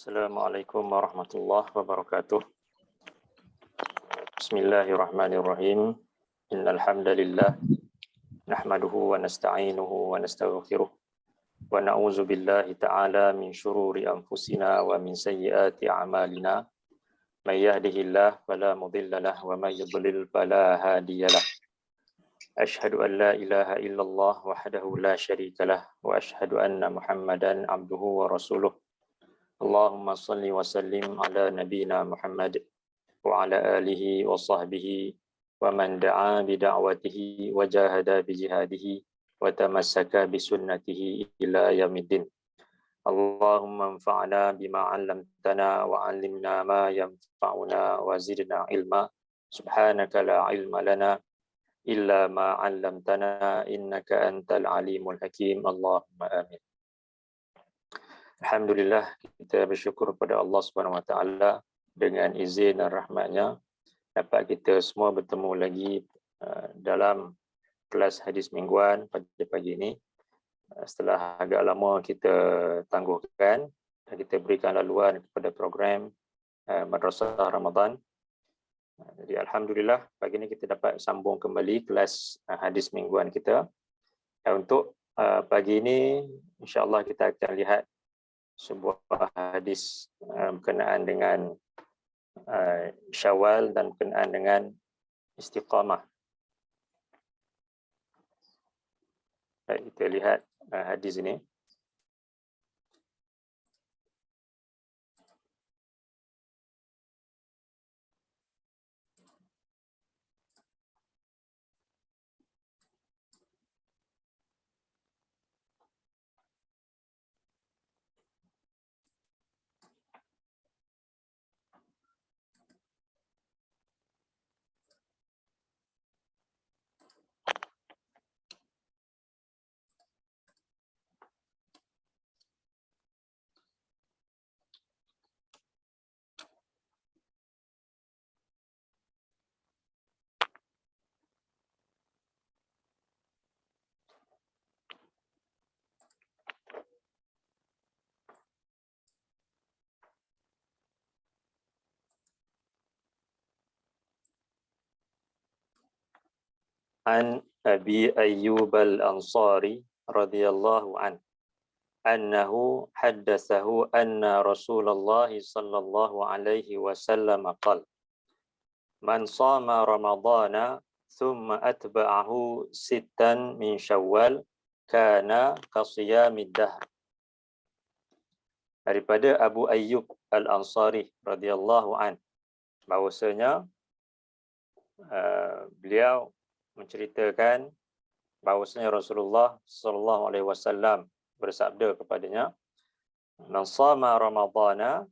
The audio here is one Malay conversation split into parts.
Assalamualaikum warahmatullahi wabarakatuh. Bismillahirrahmanirrahim. Innal hamdalillah nahmaduhu wa nasta'inuhu wa nastaghfiruh wa na'udzu billahi ta'ala min syururi anfusina wa min sayyiati a'malina. May yahdihillahu fala mudilla lahu wa may yudlil fala hadiyalah. Asyhadu an la ilaha illallah wahdahu la syarika lah wa asyhadu anna Muhammadan abduhu wa rasuluh. Allahumma salli wa sallim ala nabina Muhammad wa ala alihi wa sahbihi wa man da'a bi da'watihi wa jahada bi jihadihi wa tamassaka bi sunnatihi ila yaumiddin. Allahumma anfa'na bima 'allamtana wa 'allimna ma yanfa'una wa zidna ilma. Subhanaka la ilma lana illa ma 'allamtana innaka antal alimul hakim. Allahumma amin. Alhamdulillah, kita bersyukur kepada Allah Subhanahu Wa Taala dengan izin dan rahmatnya dapat kita semua bertemu lagi dalam kelas hadis mingguan pada pagi ini. Setelah agak lama kita tangguhkan dan kita berikan laluan kepada program Madrasah Ramadan. Jadi alhamdulillah pagi ini kita dapat sambung kembali kelas hadis mingguan kita. Dan untuk pagi ini insya-Allah kita akan lihat sebuah hadis berkenaan dengan Syawal dan berkenaan dengan istiqamah. Baik, kita lihat hadis ini. An Abi Ayyub al-Ansari radhiyallahu an annahu haddatsahu anna Rasulullah sallallahu alaihi wasallam qala man shama ramadhana thumma atba'ahu sittan min Syawal kana qasiyamid dahr. Daripada Abu Ayyub al-Ansari radhiyallahu an bahwasanya beliau menceritakan bahawasanya Rasulullah sallallahu alaihi wasallam bersabda kepadanya, man shama ramadhana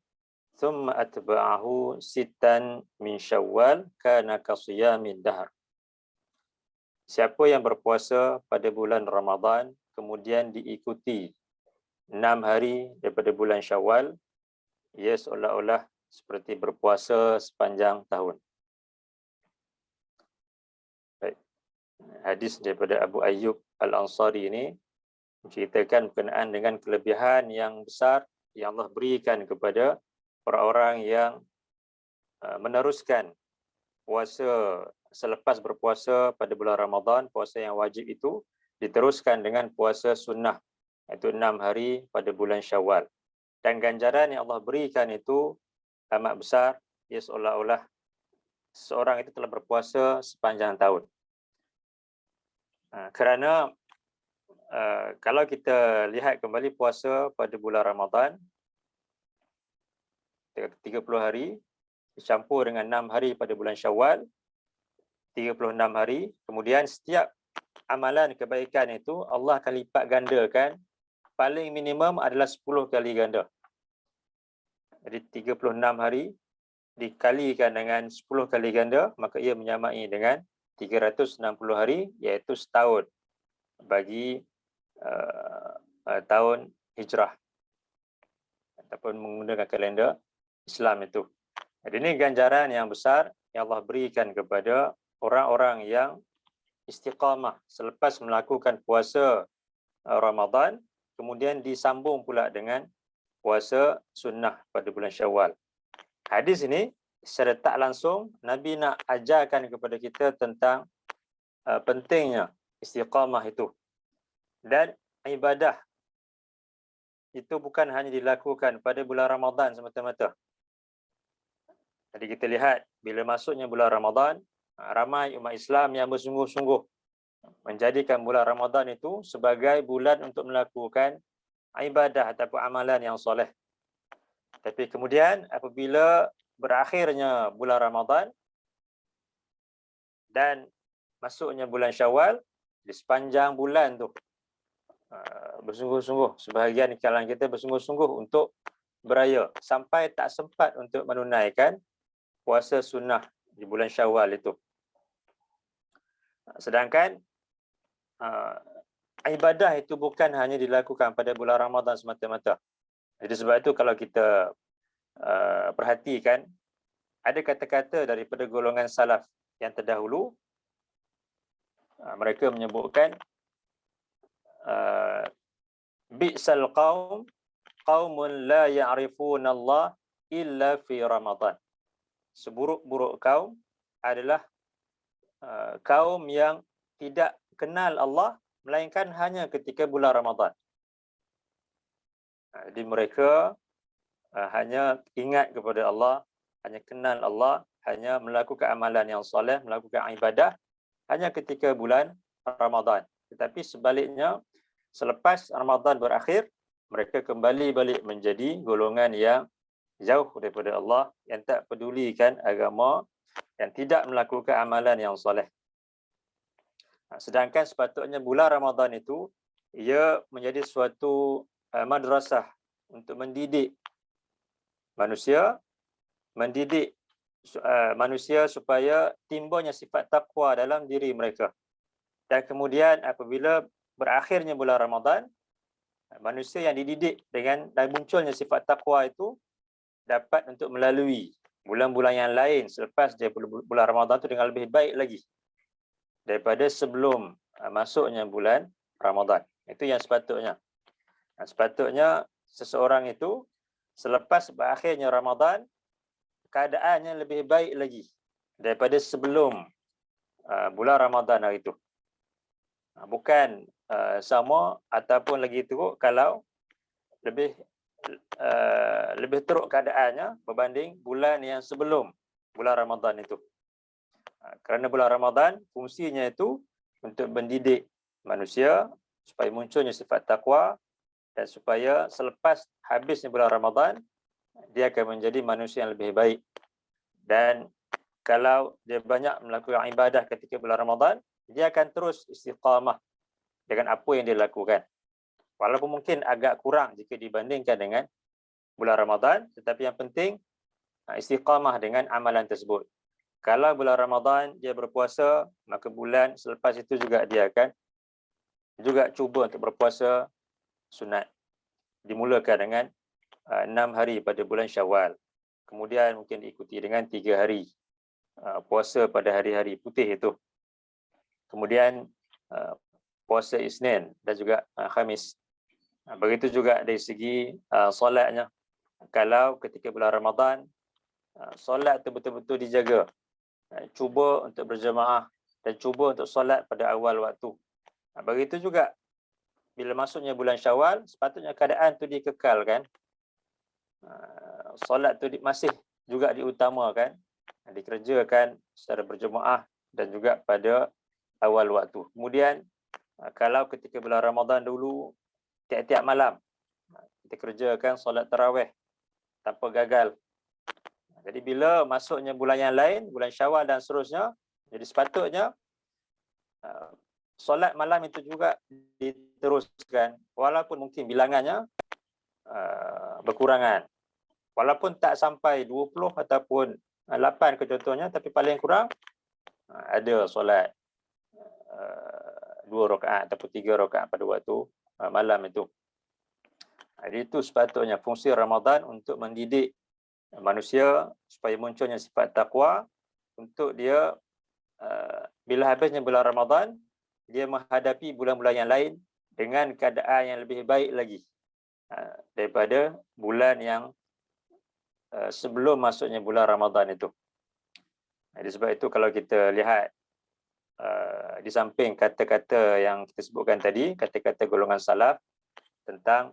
thumma atba'ahu sittan min Syawal kana kasiyamid dahr. Siapa yang berpuasa pada bulan Ramadan kemudian diikuti 6 hari daripada bulan Syawal, ia seolah-olah seperti berpuasa sepanjang tahun. Hadis daripada Abu Ayyub al-Ansari ini menceritakan berkenaan dengan kelebihan yang besar yang Allah berikan kepada orang-orang yang meneruskan puasa selepas berpuasa pada bulan Ramadan. Puasa yang wajib itu diteruskan dengan puasa sunnah, iaitu 6 hari pada bulan Syawal. Dan ganjaran yang Allah berikan itu amat besar, ia seolah-olah seorang itu telah berpuasa sepanjang tahun. Kerana kalau kita lihat kembali puasa pada bulan Ramadan 30 hari dicampur dengan 6 hari pada bulan Syawal 36 hari, kemudian setiap amalan kebaikan itu Allah akan lipat gandakan, paling minimum adalah 10 kali ganda. Jadi 36 hari dikalikan dengan 10 kali ganda, maka ia menyamai dengan 360 hari, iaitu setahun bagi tahun hijrah ataupun menggunakan kalender Islam itu. Jadi ini ganjaran yang besar yang Allah berikan kepada orang-orang yang istiqamah selepas melakukan puasa Ramadan, kemudian disambung pula dengan puasa sunnah pada bulan Syawal. Hadis ini secara tak langsung Nabi nak ajarkan kepada kita tentang pentingnya istiqamah itu. Dan ibadah itu bukan hanya dilakukan pada bulan Ramadan semata-mata. Jadi kita lihat bila masuknya bulan Ramadan, ramai umat Islam yang bersungguh-sungguh menjadikan bulan Ramadan itu sebagai bulan untuk melakukan ibadah ataupun amalan yang soleh. Tapi kemudian apabila berakhirnya bulan Ramadan dan masuknya bulan Syawal, di sepanjang bulan tu bersungguh-sungguh, sebahagian kalangan kita bersungguh-sungguh untuk beraya sampai tak sempat untuk menunaikan puasa sunnah di bulan Syawal itu. Sedangkan ibadah itu bukan hanya dilakukan pada bulan Ramadan semata-mata. Jadi sebab itu kalau kita perhatikan, ada kata-kata daripada golongan salaf yang terdahulu, mereka menyebutkan bi'sal qaum qaumun la ya'rifuna Allah illa fi Ramadan. Seburuk-buruk kaum adalah kaum yang tidak kenal Allah melainkan hanya ketika bulan Ramadan. Jadi mereka hanya ingat kepada Allah, hanya kenal Allah, hanya melakukan amalan yang soleh, melakukan ibadah hanya ketika bulan Ramadan. Tetapi sebaliknya, selepas Ramadan berakhir, mereka kembali balik menjadi golongan yang jauh daripada Allah, yang tak pedulikan agama, yang tidak melakukan amalan yang soleh. Sedangkan sepatutnya bulan Ramadan itu, ia menjadi suatu madrasah untuk mendidik manusia, supaya timbulnya sifat taqwa dalam diri mereka. Dan kemudian apabila berakhirnya bulan Ramadan, manusia yang dididik dengan dan munculnya sifat taqwa itu dapat untuk melalui bulan-bulan yang lain selepas dia bulan Ramadan itu dengan lebih baik lagi daripada sebelum masuknya bulan Ramadan. Itu yang sepatutnya. Sepatutnya seseorang itu selepas berakhirnya Ramadan, keadaannya lebih baik lagi daripada sebelum bulan Ramadan hari itu. Bukan sama ataupun lagi teruk kalau lebih teruk keadaannya berbanding bulan yang sebelum bulan Ramadan itu. Kerana bulan Ramadan fungsinya itu untuk mendidik manusia supaya munculnya sifat takwa, dan supaya selepas habisnya bulan Ramadan dia akan menjadi manusia yang lebih baik. Dan kalau dia banyak melakukan ibadah ketika bulan Ramadan, dia akan terus istiqamah dengan apa yang dia lakukan. Walaupun mungkin agak kurang jika dibandingkan dengan bulan Ramadan, tetapi yang penting istiqamah dengan amalan tersebut. Kalau bulan Ramadan dia berpuasa, maka bulan selepas itu juga dia akan juga cuba untuk berpuasa sunat. Dimulakan dengan 6 hari pada bulan Syawal. Kemudian mungkin diikuti dengan 3 hari puasa pada hari-hari putih itu. Kemudian puasa Isnin dan juga Khamis. Begitu juga dari segi solatnya. Kalau ketika bulan Ramadan, solat itu betul-betul dijaga. Cuba untuk berjemaah dan cuba untuk solat pada awal waktu. Begitu juga bila masuknya bulan Syawal, sepatutnya keadaan itu dikekalkan. Solat itu masih juga diutamakan, dikerjakan secara berjemaah dan juga pada awal waktu. Kemudian kalau ketika bulan Ramadan dulu, tiap-tiap malam kita kerjakan solat tarawih tanpa gagal. Jadi bila masuknya bulan yang lain, bulan Syawal dan seterusnya, jadi sepatutnya solat malam itu juga diteruskan, walaupun mungkin bilangannya berkurangan. Walaupun tak sampai 20 ataupun 8 ke contohnya, tapi paling kurang ada solat 2 rakaat ataupun 3 rakaat pada waktu malam itu. Jadi itu sepatutnya fungsi Ramadan untuk mendidik manusia supaya munculnya sifat takwa, untuk dia bila habisnya bulan Ramadan, dia menghadapi bulan-bulan yang lain dengan keadaan yang lebih baik lagi daripada bulan yang sebelum masuknya bulan Ramadan itu. Jadi sebab itu kalau kita lihat di samping kata-kata yang kita sebutkan tadi, kata-kata golongan salaf tentang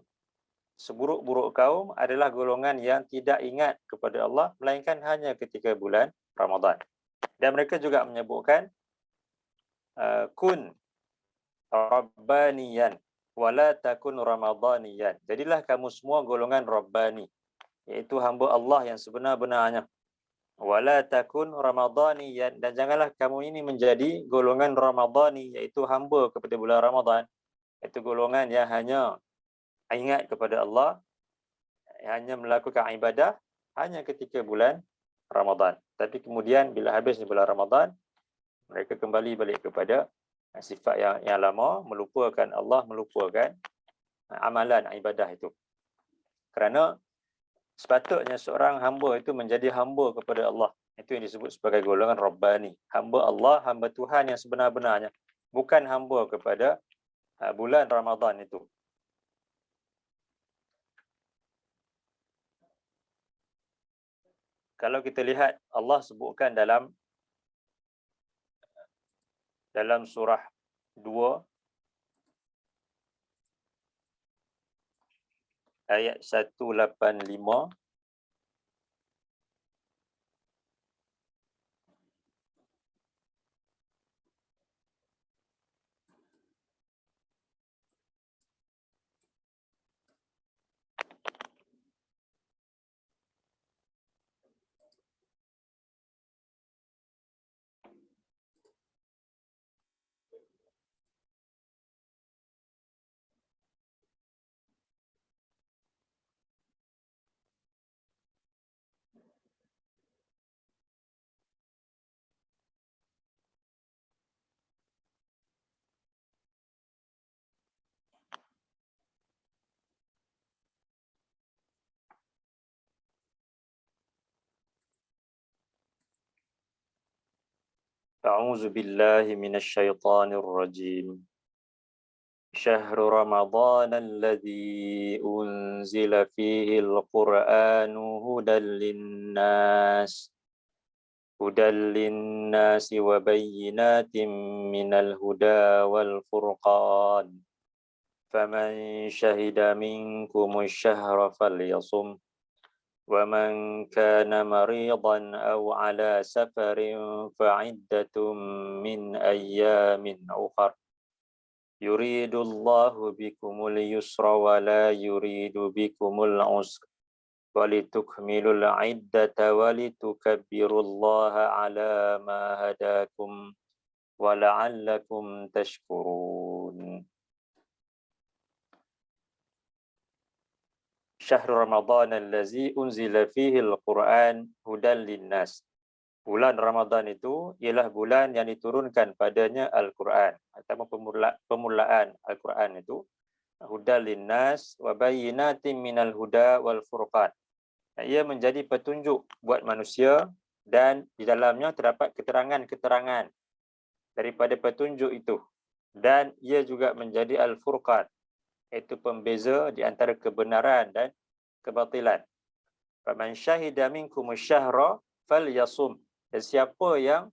seburuk-buruk kaum adalah golongan yang tidak ingat kepada Allah melainkan hanya ketika bulan Ramadan. Dan mereka juga menyebutkan kun rabbaniyan wala takun ramadaniyan. Jadilah kamu semua golongan rabbani, iaitu hamba Allah yang sebenar-benarnya. Wala takun ramadaniyan, dan janganlah kamu ini menjadi golongan ramadani, iaitu hamba kepada bulan Ramadan, iaitu golongan yang hanya ingat kepada Allah, hanya melakukan ibadah hanya ketika bulan Ramadan. Tapi kemudian bila habisnya bulan Ramadan, mereka kembali balik kepada sifat yang lama, melupakan Allah, melupakan amalan ibadah itu. Kerana sepatutnya seorang hamba itu menjadi hamba kepada Allah. Itu yang disebut sebagai golongan Rabbani. Hamba Allah, hamba Tuhan yang sebenar-benarnya. Bukan hamba kepada bulan Ramadan itu. Kalau kita lihat, Allah sebutkan dalam surah 2 ayat 185, A'udzu billahi minasyaitonir rajim. Syahrul Ramadan alladzi unzila fihi al-Qur'anu hudal linnasi wa bayyinatin minal huda wal furqan. Faman syahida minkumus syahra falyasum. ومن كان مريضا أو على سفر فعدة من أيام أخر يريد الله بكم اليسر ولا يريد بكم العسر ولتكملوا العدة ولتكبروا الله على ما هداكم ولعلكم تشكرون. Syahrul Ramadan allazi unzila fihi al-Quran hudan linnas. Bulan Ramadan itu ialah bulan yang diturunkan padanya Al-Quran, atau permulaan Al-Quran itu hudan linnas wa bayyinatin minal huda wal furqan. Ia menjadi petunjuk buat manusia dan di dalamnya terdapat keterangan-keterangan daripada petunjuk itu, dan ia juga menjadi al-furqan, iaitu pembeza di antara kebenaran dan kebatilan. Faman syahida minkum syahra falyasum. Dan siapa yang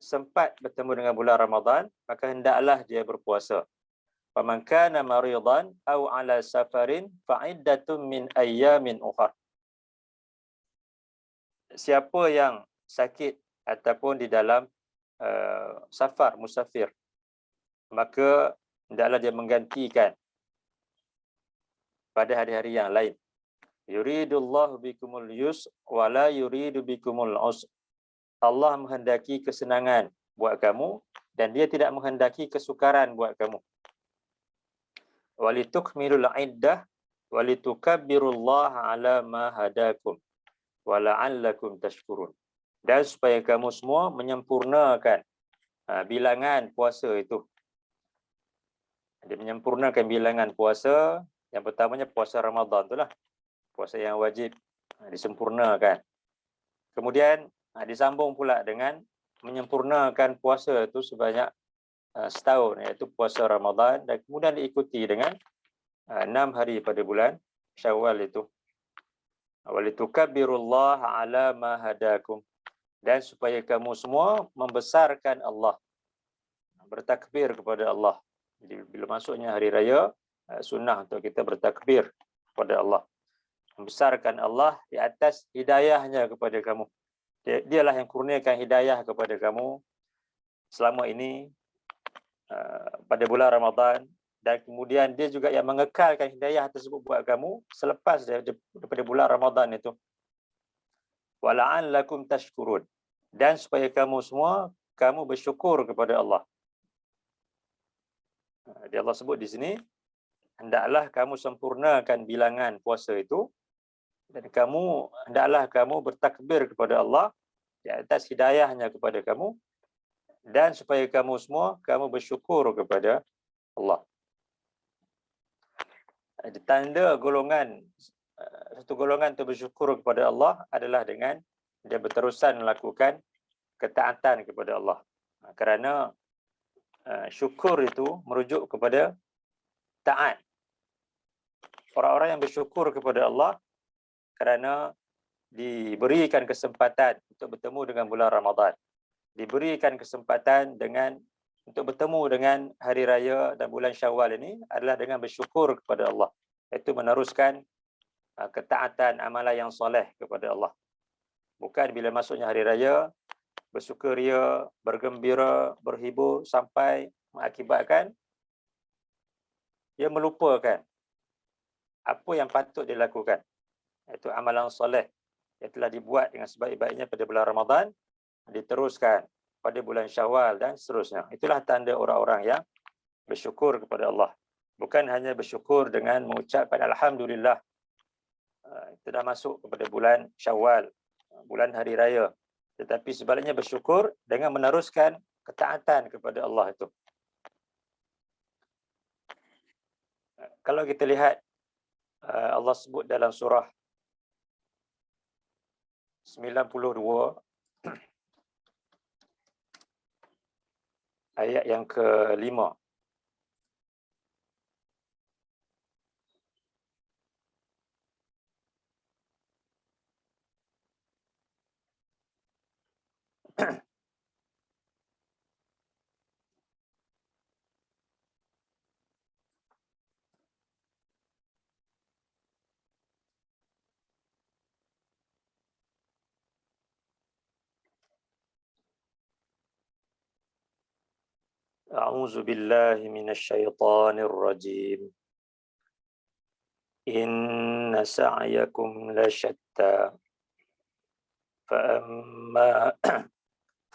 sempat bertemu dengan bulan Ramadan, maka hendaklah dia berpuasa. Faman kana maridan aw ala safarin fa'iddatun min ayyamin ukhra. Siapa yang sakit ataupun di dalam safar, musafir, maka hendaklah dia menggantikan pada hari-hari yang lain. Yuridullahu bikumul yus wa la yuridu bikumul usr. Allah menghendaki kesenangan buat kamu dan dia tidak menghendaki kesukaran buat kamu. Walitukmilul iddah walitukabbirullaha ala ma hadakum wa la'allakum tashkurun. Dan supaya kamu semua menyempurnakan bilangan puasa itu. Dia menyempurnakan bilangan puasa. Yang pertamanya puasa Ramadan itulah, puasa yang wajib disempurnakan. Kemudian disambung pula dengan menyempurnakan puasa itu sebanyak setahun, iaitu puasa Ramadan, dan kemudian diikuti dengan 6 hari pada bulan Syawal itu. Walitukabbirullaha ala ma hadakum, dan supaya kamu semua membesarkan Allah, bertakbir kepada Allah. Jadi bila masuknya hari raya, sunnah untuk kita bertakbir kepada Allah, membesarkan Allah di atas hidayahnya kepada kamu. Dialah yang kurniakan hidayah kepada kamu selama ini pada bulan Ramadan, dan kemudian dia juga yang mengekalkan hidayah tersebut buat kamu selepas daripada bulan Ramadan itu. Wala'allakum tashkurun, dan supaya kamu semua kamu bersyukur kepada Allah. Dia Allah sebut di sini, hendaklah kamu sempurnakan bilangan puasa itu, dan hendaklah kamu bertakbir kepada Allah di atas hidayahnya kepada kamu, dan supaya kamu semua kamu bersyukur kepada Allah. Tanda golongan, satu golongan itu bersyukur kepada Allah adalah dengan dia berterusan melakukan ketaatan kepada Allah. Kerana syukur itu merujuk kepada taat. Orang-orang yang bersyukur kepada Allah kerana diberikan kesempatan untuk bertemu dengan bulan Ramadan, diberikan kesempatan untuk bertemu dengan hari raya dan bulan Syawal ini adalah dengan bersyukur kepada Allah, iaitu meneruskan ketaatan amalan yang soleh kepada Allah. Bukan bila masuknya hari raya bersukaria, bergembira, berhibur sampai mengakibatkan dia melupakan apa yang patut dilakukan, iaitu amalan soleh yang telah dibuat dengan sebaik-baiknya pada bulan Ramadan diteruskan pada bulan Syawal dan seterusnya. Itulah tanda orang-orang yang bersyukur kepada Allah. Bukan hanya bersyukur dengan mengucapkan Alhamdulillah, itu dah masuk kepada bulan Syawal, bulan hari raya. Tetapi sebaliknya bersyukur dengan meneruskan ketaatan kepada Allah itu. Kalau kita lihat, Allah sebut dalam surah 92 ayat yang ke-5. A'udzu billahi minasyaitonir rajim. Inna sa'yakum lasyatta.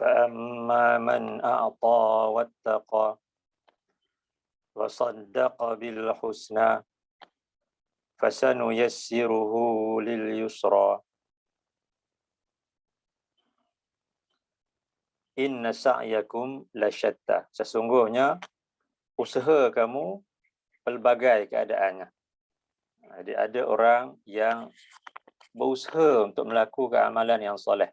فأما من أعطى واتقى وصدق بالحسنى فسنيسره لليسرى Inna sa'yakum lasyatta. Sesungguhnya usaha kamu pelbagai keadaannya. Jadi ada orang yang berusaha untuk melakukan amalan yang soleh,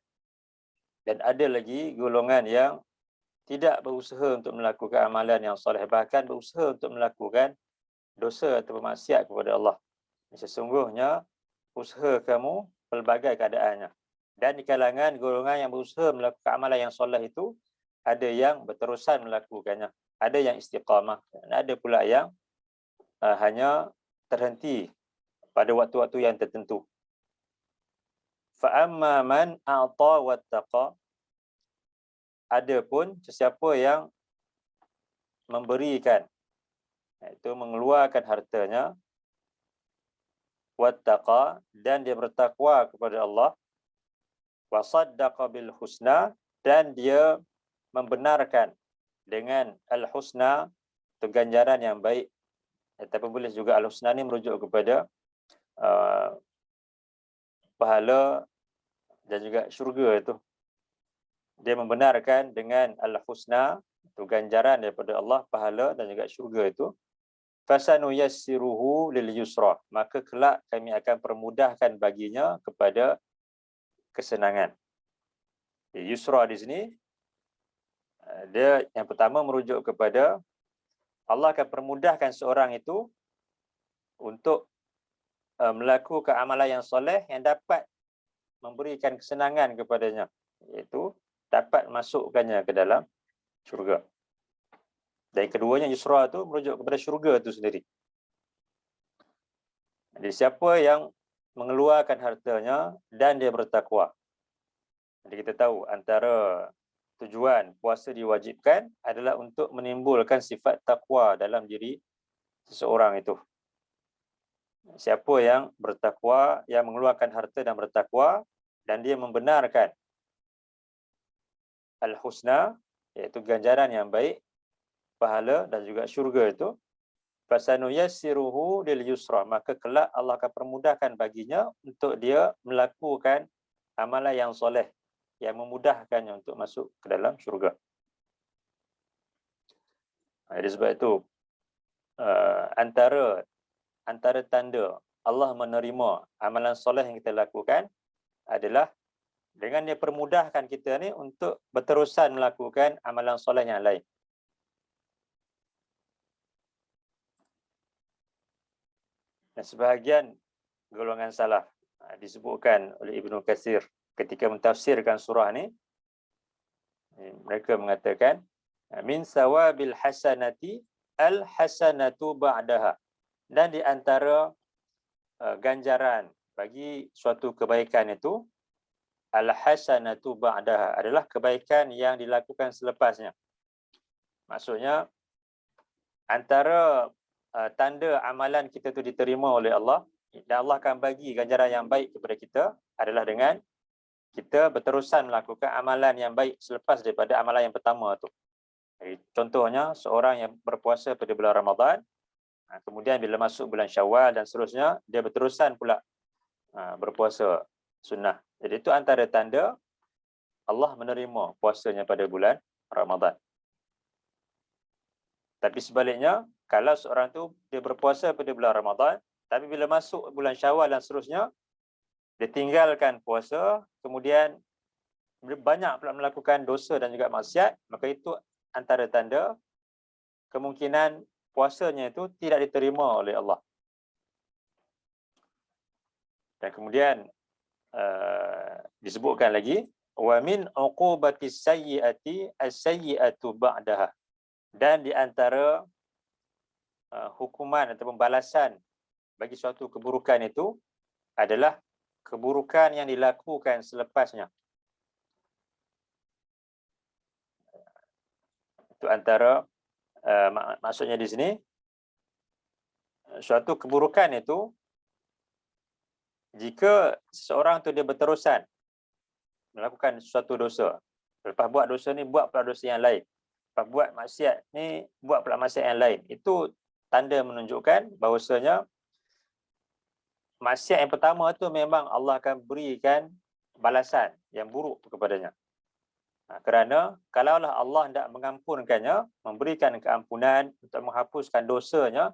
dan ada lagi golongan yang tidak berusaha untuk melakukan amalan yang soleh, bahkan berusaha untuk melakukan dosa atau maksiat kepada Allah. Sesungguhnya usaha kamu pelbagai keadaannya. Dan di kalangan golongan yang berusaha melakukan amalan yang soleh itu, ada yang berterusan melakukannya, ada yang istiqamah, dan ada pula yang hanya terhenti pada waktu-waktu yang tertentu. Fa'amma man a'ta wattaqa. Adapun sesiapa yang memberikan, iaitu mengeluarkan hartanya, wattaqa, dan dia bertakwa kepada Allah, wa saddaqa bil husna, dan dia membenarkan dengan al-husna, itu ganjaran yang baik. Tapi boleh juga al-husna ni merujuk kepada pahala dan juga syurga itu. Dia membenarkan dengan al-husna, itu ganjaran daripada Allah, pahala dan juga syurga itu. Fasanuyassiruhu lil yusra. Maka kelak kami akan permudahkan baginya kepada kesenangan. Yusra di sini, dia yang pertama merujuk kepada Allah akan permudahkan seorang itu untuk melakukan amalan yang soleh yang dapat memberikan kesenangan kepadanya, iaitu dapat masukkannya ke dalam syurga. Dan keduanya yusra tu merujuk kepada syurga itu sendiri. Jadi siapa yang mengeluarkan hartanya dan dia bertakwa. Jadi kita tahu antara tujuan puasa diwajibkan adalah untuk menimbulkan sifat takwa dalam diri seseorang itu. Siapa yang bertakwa, yang mengeluarkan harta dan bertakwa, dan dia membenarkan al-husna, iaitu ganjaran yang baik, pahala dan juga syurga itu, fasanuyassiruhu lil yusra, maka kelak Allah akan permudahkan baginya untuk dia melakukan amalan yang soleh yang memudahkannya untuk masuk ke dalam syurga. Jadi sebab itu antara tanda Allah menerima amalan soleh yang kita lakukan adalah dengan dia permudahkan kita ni untuk berterusan melakukan amalan soleh yang lain. Dan sebahagian golongan salaf disebutkan oleh Ibnu Katsir ketika mentafsirkan surah ni, mereka mengatakan min sawabil hasanati al hasanatu ba'daha, dan di antara ganjaran bagi suatu kebaikan itu al hasanatu ba'daha adalah kebaikan yang dilakukan selepasnya. Maksudnya antara tanda amalan kita tu diterima oleh Allah dan Allah akan bagi ganjaran yang baik kepada kita adalah dengan kita berterusan melakukan amalan yang baik selepas daripada amalan yang pertama tu. Jadi, contohnya seorang yang berpuasa pada bulan Ramadan, kemudian bila masuk bulan Syawal dan seterusnya dia berterusan pula berpuasa sunnah. Jadi itu antara tanda Allah menerima puasanya pada bulan Ramadan. Tapi sebaliknya, kalau seorang tu dia berpuasa pada bulan Ramadan, tapi bila masuk bulan Syawal dan seterusnya, dia tinggalkan puasa, kemudian banyak pula melakukan dosa dan juga maksiat, maka itu antara tanda kemungkinan puasanya itu tidak diterima oleh Allah. Dan kemudian disebutkan lagi, wa min uqubatis sayyiati as-sayyi'atu ba'daha, dan di antara hukuman atau pembalasan bagi suatu keburukan itu adalah keburukan yang dilakukan selepasnya. Itu antara maksudnya di sini, suatu keburukan itu jika seseorang tu dia berterusan melakukan suatu dosa, lepas buat dosa ni buat pula dosa yang lain, lepas buat maksiat ni buat pula maksiat yang lain, itu tanda menunjukkan bahawasanya maksiat yang pertama tu memang Allah akan berikan balasan yang buruk kepadanya. Kerana kalaulah Allah tidak mengampunkannya, memberikan keampunan untuk menghapuskan dosanya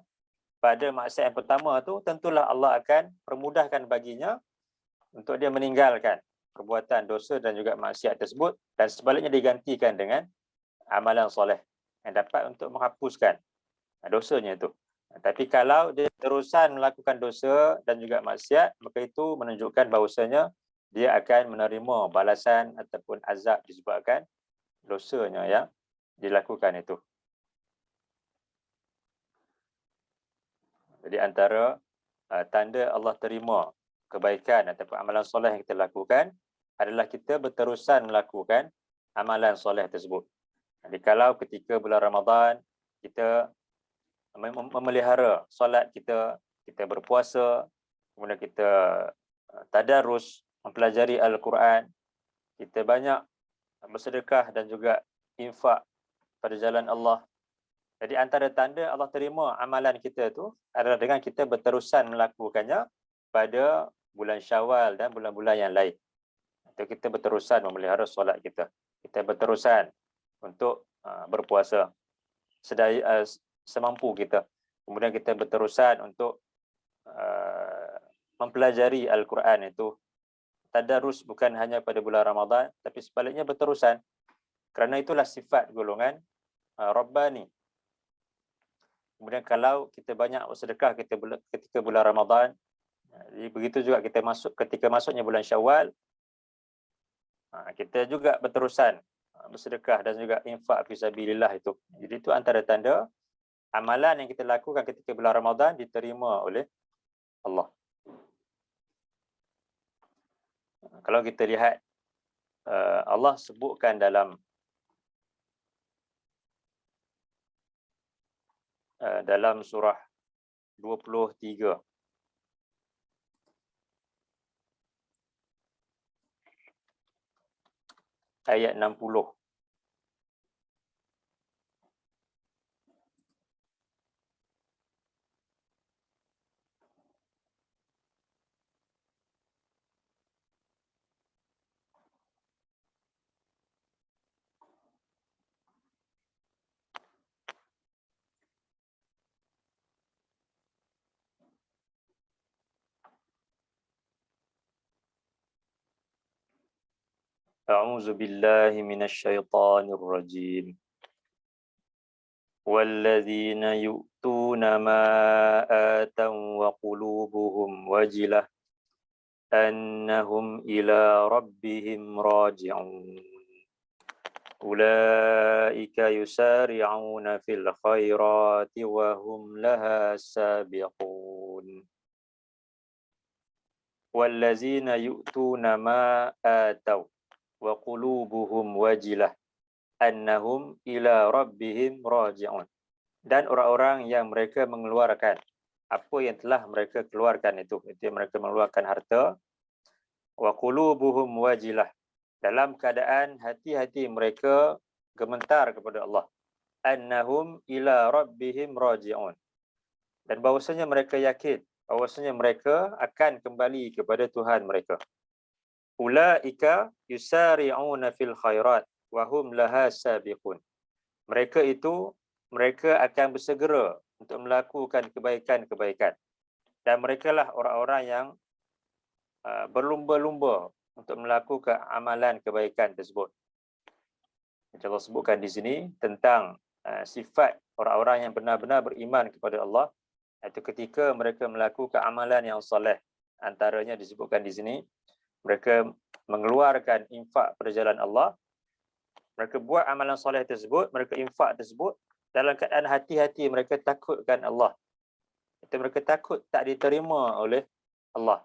pada maksiat yang pertama tu, tentulah Allah akan permudahkan baginya untuk dia meninggalkan perbuatan dosa dan juga maksiat tersebut, dan sebaliknya digantikan dengan amalan soleh yang dapat untuk menghapuskan dosanya itu. Tapi kalau dia terusan melakukan dosa dan juga maksiat, maka itu menunjukkan bahawasanya dia akan menerima balasan ataupun azab disebabkan dosanya yang dilakukan itu. Jadi antara tanda Allah terima kebaikan ataupun amalan soleh yang kita lakukan adalah kita berterusan melakukan amalan soleh tersebut. Jadi kalau ketika bulan Ramadan kita memelihara solat kita, kita berpuasa, kemudian kita tadarus, mempelajari Al-Quran, kita banyak bersedekah dan juga infak pada jalan Allah. Jadi antara tanda Allah terima amalan kita tu adalah dengan kita berterusan melakukannya pada bulan Syawal dan bulan-bulan yang lain. Atau kita berterusan memelihara solat kita. Kita berterusan untuk berpuasa semampu kita. Kemudian kita berterusan untuk mempelajari Al-Quran itu. Tadarus bukan hanya pada bulan Ramadan, tapi sebaliknya berterusan. Kerana itulah sifat golongan Rabbani. Kemudian kalau kita banyak sedekah ketika bulan Ramadan, jadi begitu juga ketika masuknya bulan Syawal, kita juga berterusan bersedekah dan juga infak fisabilillah itu. Jadi itu antara tanda amalan yang kita lakukan ketika bulan Ramadan diterima oleh Allah. Kalau kita lihat, Allah sebutkan dalam surah 23 ayat 60. A'udzu billahi minasyaitonir rajim. Walladzina yu'tuna ma ataw wa qulubuhum wajilah annahum ila rabbihim raji'un. Ulaika yusari'una fil khairati wa hum laha sabiqun. Walladzina yu'tuna ma ataw wa qulubuhum wajilah annahum ila rabbihim raji'un. Dan orang-orang yang mereka mengeluarkan apa yang telah mereka keluarkan itu mereka mengeluarkan harta, wa qulubuhum wajilah, dalam keadaan hati-hati mereka gemetar kepada Allah, annahum ila rabbihim raji'un, dan bahwasanya mereka yakin bahwasanya mereka akan kembali kepada Tuhan mereka. Ulaika yusari'una fil khairat wa hum laha sabiqun. Mereka akan bersegera untuk melakukan kebaikan-kebaikan, dan merekalah orang-orang yang berlumba-lumba untuk melakukan amalan kebaikan tersebut. Allah sebutkan di sini tentang sifat orang-orang yang benar-benar beriman kepada Allah, iaitu ketika mereka melakukan amalan yang soleh. Antaranya disebutkan di sini, mereka mengeluarkan infak pada jalan Allah, mereka buat amalan soleh tersebut, mereka infak tersebut dalam keadaan hati-hati mereka takutkan Allah. Itu mereka takut tak diterima oleh Allah.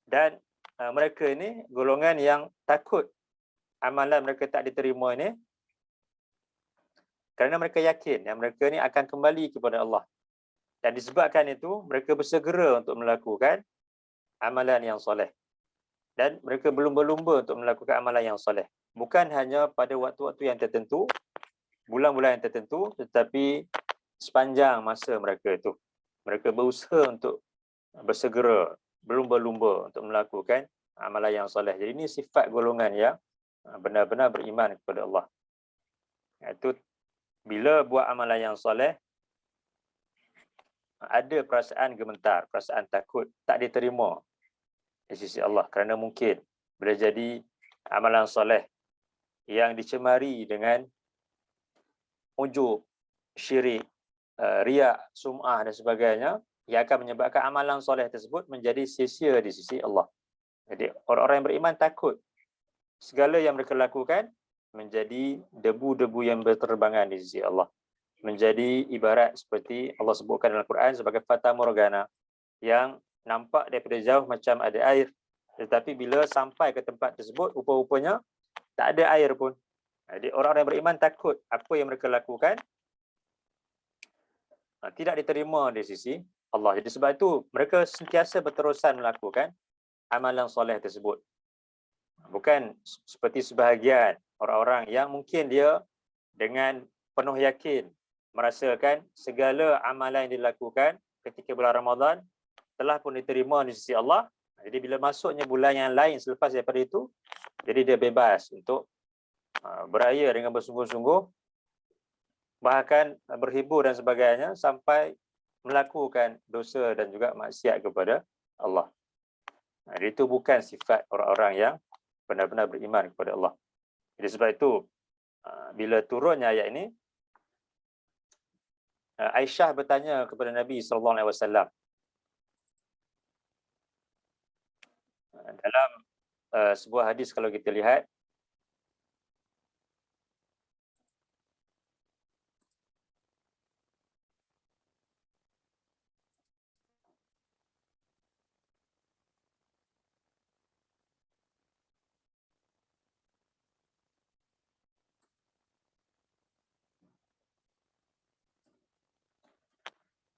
Dan mereka ini golongan yang takut amalan mereka tak diterima ini kerana mereka yakin yang mereka ni akan kembali kepada Allah. Dan disebabkan itu, mereka bersegera untuk melakukan amalan yang soleh. Dan mereka berlumba-lumba untuk melakukan amalan yang soleh. Bukan hanya pada waktu-waktu yang tertentu, bulan-bulan yang tertentu, tetapi sepanjang masa mereka itu. Mereka berusaha untuk bersegera, berlumba-lumba untuk melakukan amalan yang soleh. Jadi ini sifat golongan yang benar-benar beriman kepada Allah. Iaitu bila buat amalan yang soleh, ada perasaan gemetar, perasaan takut, tak diterima di sisi Allah. Kerana mungkin boleh jadi amalan soleh yang dicemari dengan ujub, syirik, riak, sum'ah dan sebagainya, yang akan menyebabkan amalan soleh tersebut menjadi sia-sia di sisi Allah. Jadi orang-orang yang beriman takut segala yang mereka lakukan menjadi debu-debu yang berterbangan di sisi Allah. Menjadi ibarat seperti Allah sebutkan dalam Quran sebagai fata morgana, yang nampak daripada jauh macam ada air, tetapi bila sampai ke tempat tersebut, rupa-rupanya tak ada air pun. Jadi orang-orang yang beriman takut apa yang mereka lakukan tidak diterima di sisi Allah. Jadi sebab itu mereka sentiasa berterusan melakukan amalan soleh tersebut. Bukan seperti sebahagian orang-orang yang mungkin dia dengan penuh yakin merasakan segala amalan yang dilakukan ketika bulan Ramadan telah pun diterima di sisi Allah. Jadi bila masuknya bulan yang lain selepas daripada itu, jadi dia bebas untuk beraya dengan bersungguh-sungguh, bahkan berhibur dan sebagainya, sampai melakukan dosa dan juga maksiat kepada Allah. Jadi itu bukan sifat orang-orang yang benar-benar beriman kepada Allah. Jadi sebab itu bila turunnya ayat ini, Aisyah bertanya kepada Nabi sallallahu alaihi wasallam dalam sebuah hadis, kalau kita lihat,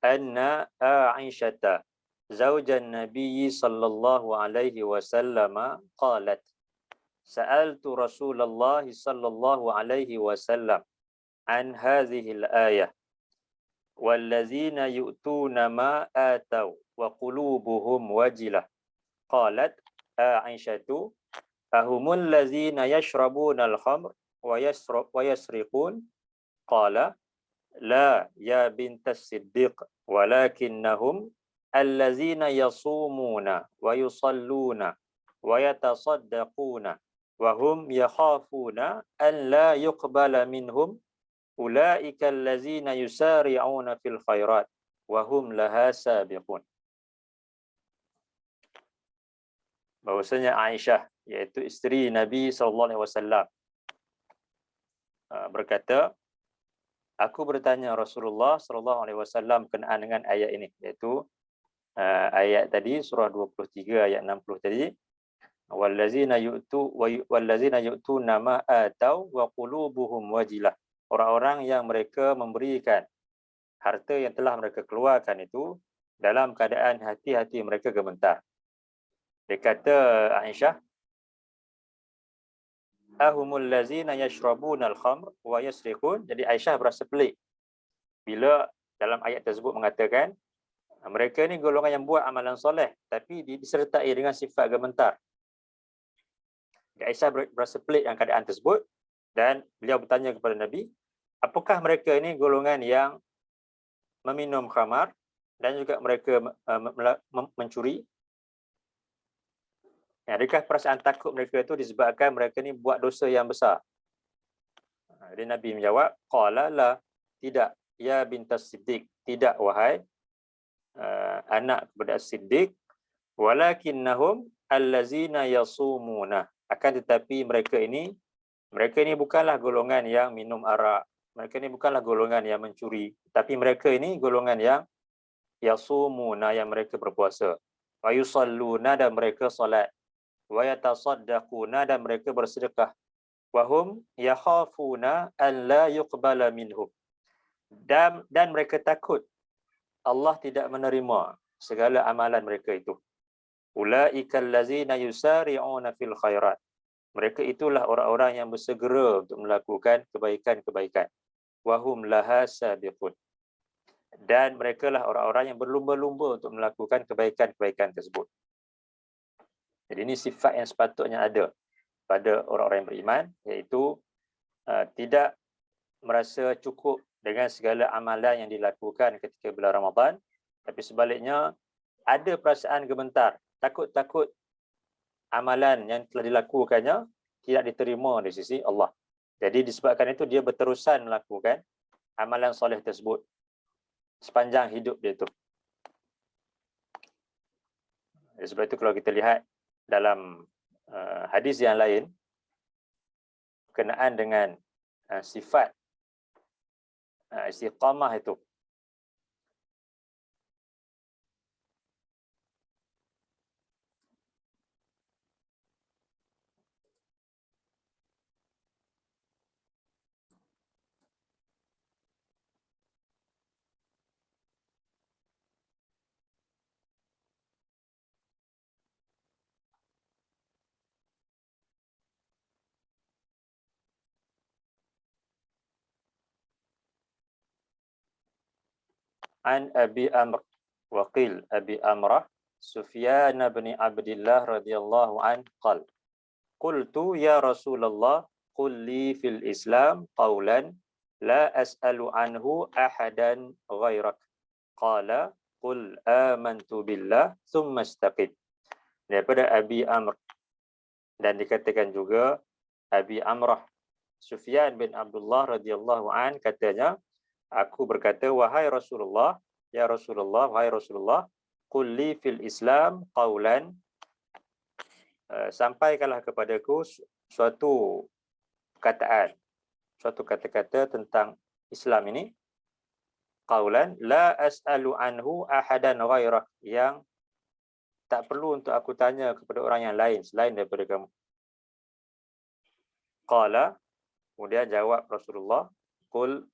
anna Aisyata zaujan Nabi sallallahu alaihi wasallam qalat sa'altu Rasulullah sallallahu alaihi wasallam an hadhihi al-ayah wallazina yu'tuna ma ataw wa qulubuhum wajilah qalat Aisyatu ahumul ladzina yashrabuna al-khamr wa yasriqun qala la ya bintas siddiq walakinnahum allazina yasumuna wa yusalluna wa yatasaddaquna wa hum yakhafuna an la yuqbala minhum ulaika allazina yusari'una fil khairat wa hum laha sabiqun. Bahwasanya Aisyah, iaitu isteri Nabi sallallahu alaihi wasallam, berkata, aku bertanya Rasulullah sallallahu alaihi wasallam berkenaan dengan ayat ini, iaitu ayat tadi surah 23 ayat 60 tadi, wallazina yu'tuna ma atau wa qulubuhum wajilah. Orang-orang yang mereka memberikan harta yang telah mereka keluarkan itu dalam keadaan hati-hati mereka gemetar. Dia kata Aisyah, ahumul lazina yashrabuna al-khamr wa yasriqun. Jadi Aisyah berasa pelik bila dalam ayat tersebut mengatakan mereka ni golongan yang buat amalan soleh tapi disertai dengan sifat gemetar. Aisyah berasa pelik dengan keadaan tersebut dan beliau bertanya kepada Nabi, apakah mereka ini golongan yang meminum khamar dan juga mereka mencuri? Adakah perasaan takut mereka itu disebabkan mereka ni buat dosa yang besar? Jadi Nabi menjawab, qala la, tidak, ya bintas siddiq, tidak wahai anak kepada as-siddiq, walakinnahum allazina yasumuna, akan tetapi mereka ini bukanlah golongan yang minum arak, mereka ini bukanlah golongan yang mencuri, tapi mereka ini golongan yang yasumuna, yang mereka berpuasa, wa yusalluna, dan mereka salat, wa yatasaddaquna, dan mereka bersedekah, wa hum yakhafuna an la yuqbala minhum, dan mereka takut Allah tidak menerima segala amalan mereka itu. Ulaikal ladzina yusari'una fil khairat, mereka itulah orang-orang yang bersegera untuk melakukan kebaikan-kebaikan. Wa hum laha sabiqun, dan merekalah orang-orang yang berlumba-lumba untuk melakukan kebaikan-kebaikan tersebut. Jadi ini sifat yang sepatutnya ada pada orang-orang yang beriman, iaitu tidak merasa cukup dengan segala amalan yang dilakukan ketika bulan Ramadan, tapi sebaliknya ada perasaan gemetar, takut-takut amalan yang telah dilakukannya tidak diterima di sisi Allah. Jadi disebabkan itu dia berterusan melakukan amalan soleh tersebut sepanjang hidup dia itu. Sebab itu kalau kita lihat dalam hadis yang lain berkenaan dengan sifat istiqamah itu, an Abi Amr waqil Abi Amrah Sufyan bin Abdullah radhiyallahu an qala qultu ya Rasulullah qul li fil Islam qawlan la as'alu anhu ahadan ghairak qala qul amantu billah thumma istaqim. Daripada Abi Amr, dan dikatakan juga Abi Amrah Sufyan bin Abdullah radhiyallahu an katanya, Aku berkata, wahai Rasulullah, ya Rasulullah, wahai Rasulullah, qul li fil Islam qawlan, sampaikanlah kepadaku suatu perkataan, suatu kata-kata tentang Islam ini, qawlan la as'alu anhu ahadan ghairah, yang tak perlu untuk aku tanya kepada orang yang lain selain daripada kamu. Qala, kemudian jawab Rasulullah, qul,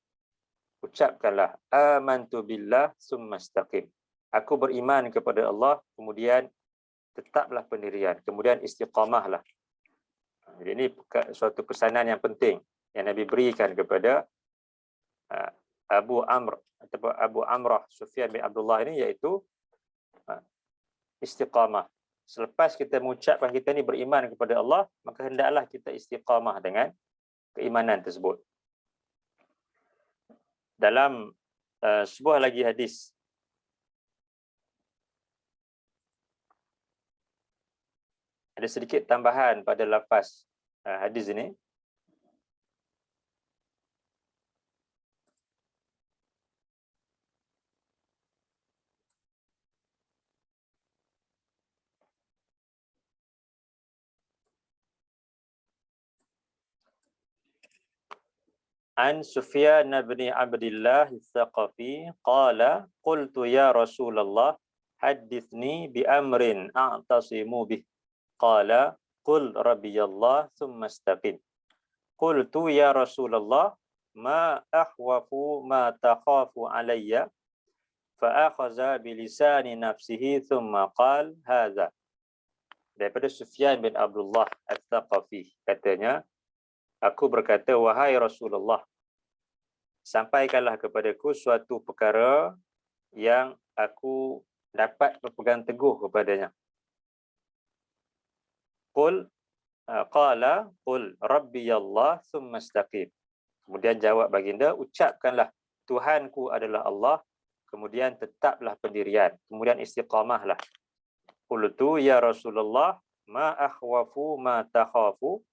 ucapkanlah, amantu billah summa istaqim. Aku beriman kepada Allah, kemudian tetaplah pendirian, kemudian istiqamahlah. Jadi ini suatu pesanan yang penting yang Nabi berikan kepada Abu Amr atau Abu Amrah Sufyan bin Abdullah ini, iaitu istiqamah. Selepas kita mengucapkan kita ni beriman kepada Allah, maka hendaklah kita istiqamah dengan keimanan tersebut. Dalam sebuah lagi hadis, ada sedikit tambahan pada lafaz hadis ini. An Sufyan bin Abdullah Al-Thaqafi qala qultu ya Rasulullah hadithni bi amrin a'tasimu bih. Qala qul rabbiyallah thumma istaqim. Qultu ya Rasulullah ma ahwafu ma takhafu alayya, fa akhadha bi lisani nafsihi thumma qala hadza. Daripada Sufyan bin Abdullah Al-Thaqafi, katanya, aku berkata, wahai Rasulullah, sampaikanlah kepadaku suatu perkara yang aku dapat berpegang teguh kepadanya. Qul, qala qul rabbiyallah thumma istaqim. Kemudian jawab baginda, ucapkanlah Tuhanku adalah Allah, kemudian tetaplah pendirian, kemudian istiqamahlah. Qultu ya Rasulullah ma akhwafu ma takhafu.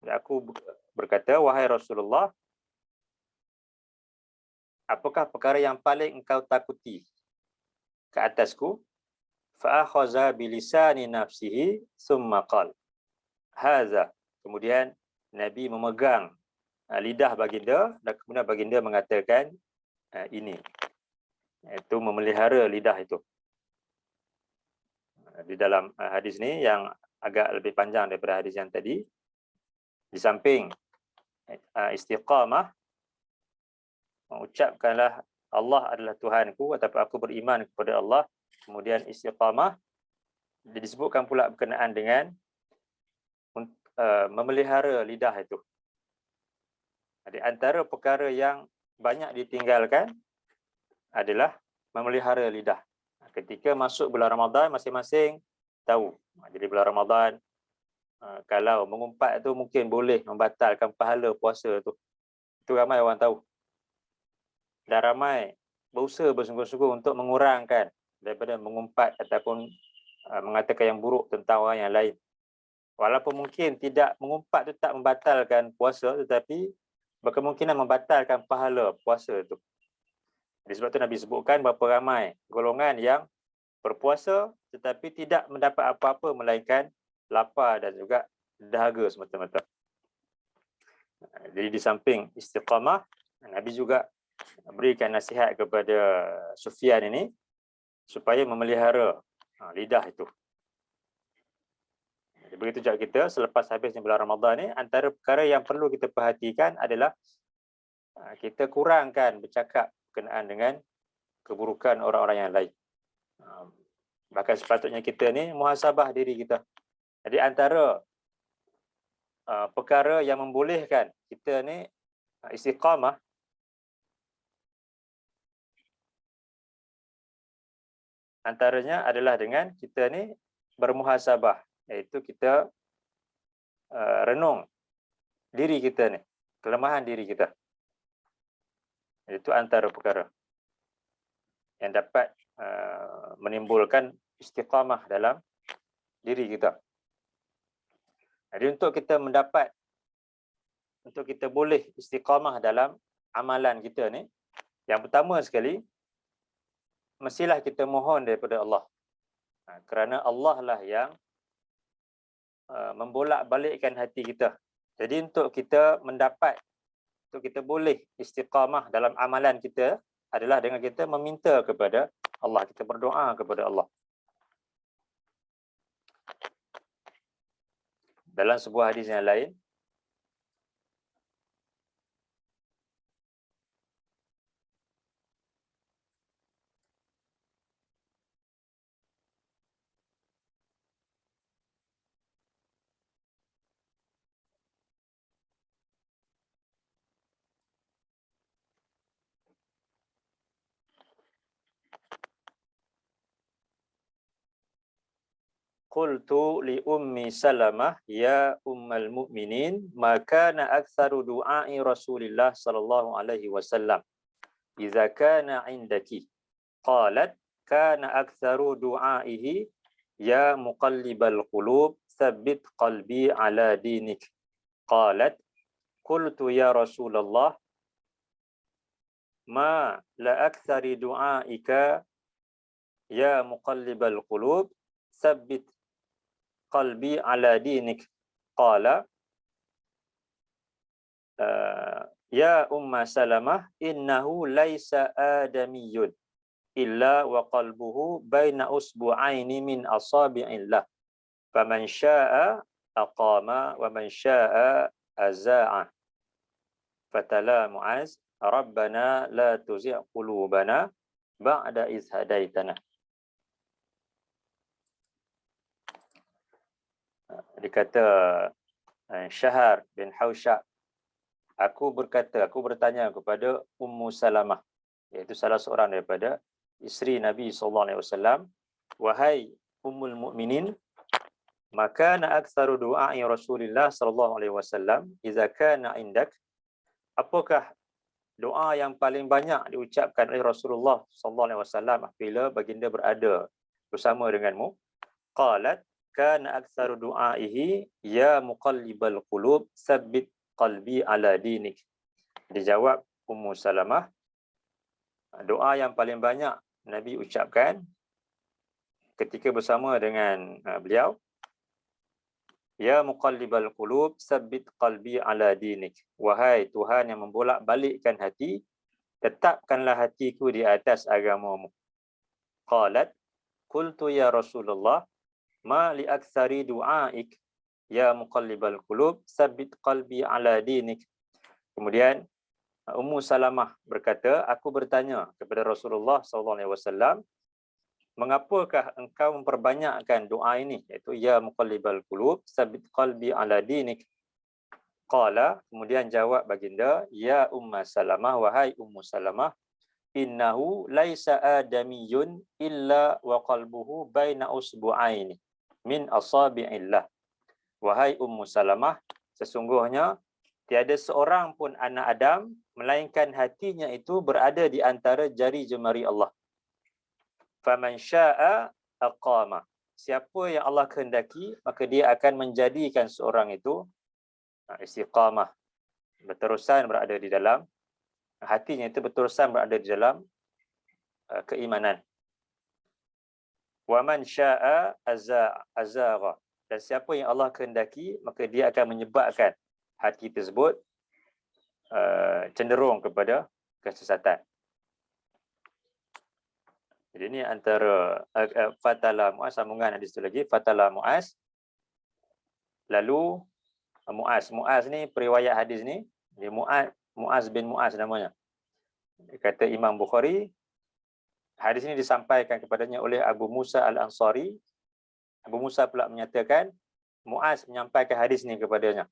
Aku berkata, wahai Rasulullah, apakah perkara yang paling engkau takuti ke atasku? Fa akhadha bi lisani nafsihi thumma qala hadza. Kemudian Nabi memegang lidah baginda dan kemudian baginda mengatakan ini, iaitu memelihara lidah itu. Di dalam hadis ni yang agak lebih panjang daripada hadis yang tadi, di samping istiqamah, mengucapkanlah Allah adalah Tuhanku ataupun aku beriman kepada Allah, kemudian istiqamah, disebutkan pula berkenaan dengan memelihara lidah itu. Di antara perkara yang banyak ditinggalkan adalah memelihara lidah. Ketika masuk bulan Ramadan, masing-masing tahu. Jadi bulan Ramadan, kalau mengumpat tu mungkin boleh membatalkan pahala puasa tu. Itu ramai orang tahu. Dan ramai berusaha bersungguh-sungguh untuk mengurangkan daripada mengumpat ataupun mengatakan yang buruk tentang orang yang lain. Walaupun mungkin tidak mengumpat tu tak membatalkan puasa, tetapi berkemungkinan membatalkan pahala puasa tu. Sebab tu Nabi sebutkan berapa ramai golongan yang berpuasa tetapi tidak mendapat apa-apa melainkan lapar dan juga dahaga semata-mata. Jadi di samping istiqamah, Nabi juga berikan nasihat kepada Sufyan ini supaya memelihara lidah itu. Jadi begitu juga kita selepas habisnya bulan Ramadan ni, antara perkara yang perlu kita perhatikan adalah kita kurangkan bercakap berkenaan dengan keburukan orang-orang yang lain. Bahkan sepatutnya kita ni muhasabah diri kita. Jadi antara perkara yang membolehkan kita ni istiqamah antaranya adalah dengan kita ni bermuhasabah, iaitu kita renung diri kita ni, kelemahan diri kita. Itu antara perkara yang dapat menimbulkan istiqamah dalam diri kita. Jadi untuk kita boleh istiqamah dalam amalan kita ni, Yang pertama sekali, mestilah kita mohon daripada Allah. Kerana Allah lah yang membolak-balikkan hati kita. Jadi untuk kita boleh istiqamah dalam amalan kita adalah dengan kita meminta kepada Allah, kita berdoa kepada Allah. Dalam sebuah hadis yang lain, qultu li ummi Salamah ya ummal mu'minin ma kana aktsaru du'ai Rasulillah sallallahu alaihi wasallam idza kana indaki qalat kana aktsaru du'aihi ya muqallibal qulub tsabbit qalbi ala dinik qalat qultu ya Rasulullah ma la aktsari du'aika ya muqallibal qulub tsabbit qalbi ala dinik qala ya umma Salamah innahu laisa adamiyyun illa wa qalbuhu baina usbu'aini min asabi'illah faman syaa'a aqama wa man syaa'a azaa'a fatala Mu'az rabbana la tuzigh qulubana ba'da idh hadaitana. Dikata Syahar bin Hausyab, aku bertanya kepada Ummu Salamah, iaitu salah seorang daripada isteri Nabi SAW, wahai Ummul Mukminin, maka na aktsaru du'a'i Rasulullah SAW idza kana indak, apakah doa yang paling banyak diucapkan oleh Rasulullah SAW apabila baginda berada bersama denganmu? Qalat kana aktsaru du'aihi ya muqallibal qulub tsabbit qalbi ala dinik. Dijawab Ummu Salamah, doa yang paling banyak Nabi ucapkan ketika bersama dengan beliau, ya muqallibal qulub tsabbit qalbi ala dinik, wahai Tuhan yang membolak-balikkan hati, tetapkanlah hatiku di atas agamamu. Qalat qultu ya Rasulullah ma li aktsari du'aik ya muqallibal qulub tsabbit qalbi ala dinik. Kemudian Ummu Salamah berkata, aku bertanya kepada Rasulullah SAW, mengapakah engkau memperbanyakkan doa ini, iaitu ya muqallibal qulub tsabbit qalbi ala dinik? Qala, kemudian jawab baginda, ya Ummu Salamah, wahai Ummu Salamah, innahu laisa adamiyyun illa wa qalbuhu baina usbu'aini min asabi'illah. Wahai Ummu Salamah, sesungguhnya tiada seorang pun anak Adam melainkan hatinya itu berada di antara jari jemari Allah. Faman syaa'a aqama. Siapa yang Allah kehendaki, maka dia akan menjadikan seorang itu istiqamah, berterusan berada di dalam hatinya itu, berterusan berada di dalam keimanan. Wa man syaa'a azagha. Dan siapa yang Allah kehendaki, maka dia akan menyebabkan hati tersebut cenderung kepada kesesatan. Jadi ini antara fatala Mu'az, sambungan hadis itu lagi, fatala Mu'az. Lalu Mu'az ni periwayat hadis ni, dia Mu'az bin Mu'az namanya. Kata Imam Bukhari, hadis ini disampaikan kepadanya oleh Abu Musa Al-Ansari. Abu Musa pula menyatakan Mu'az menyampaikan hadis ni kepadanya.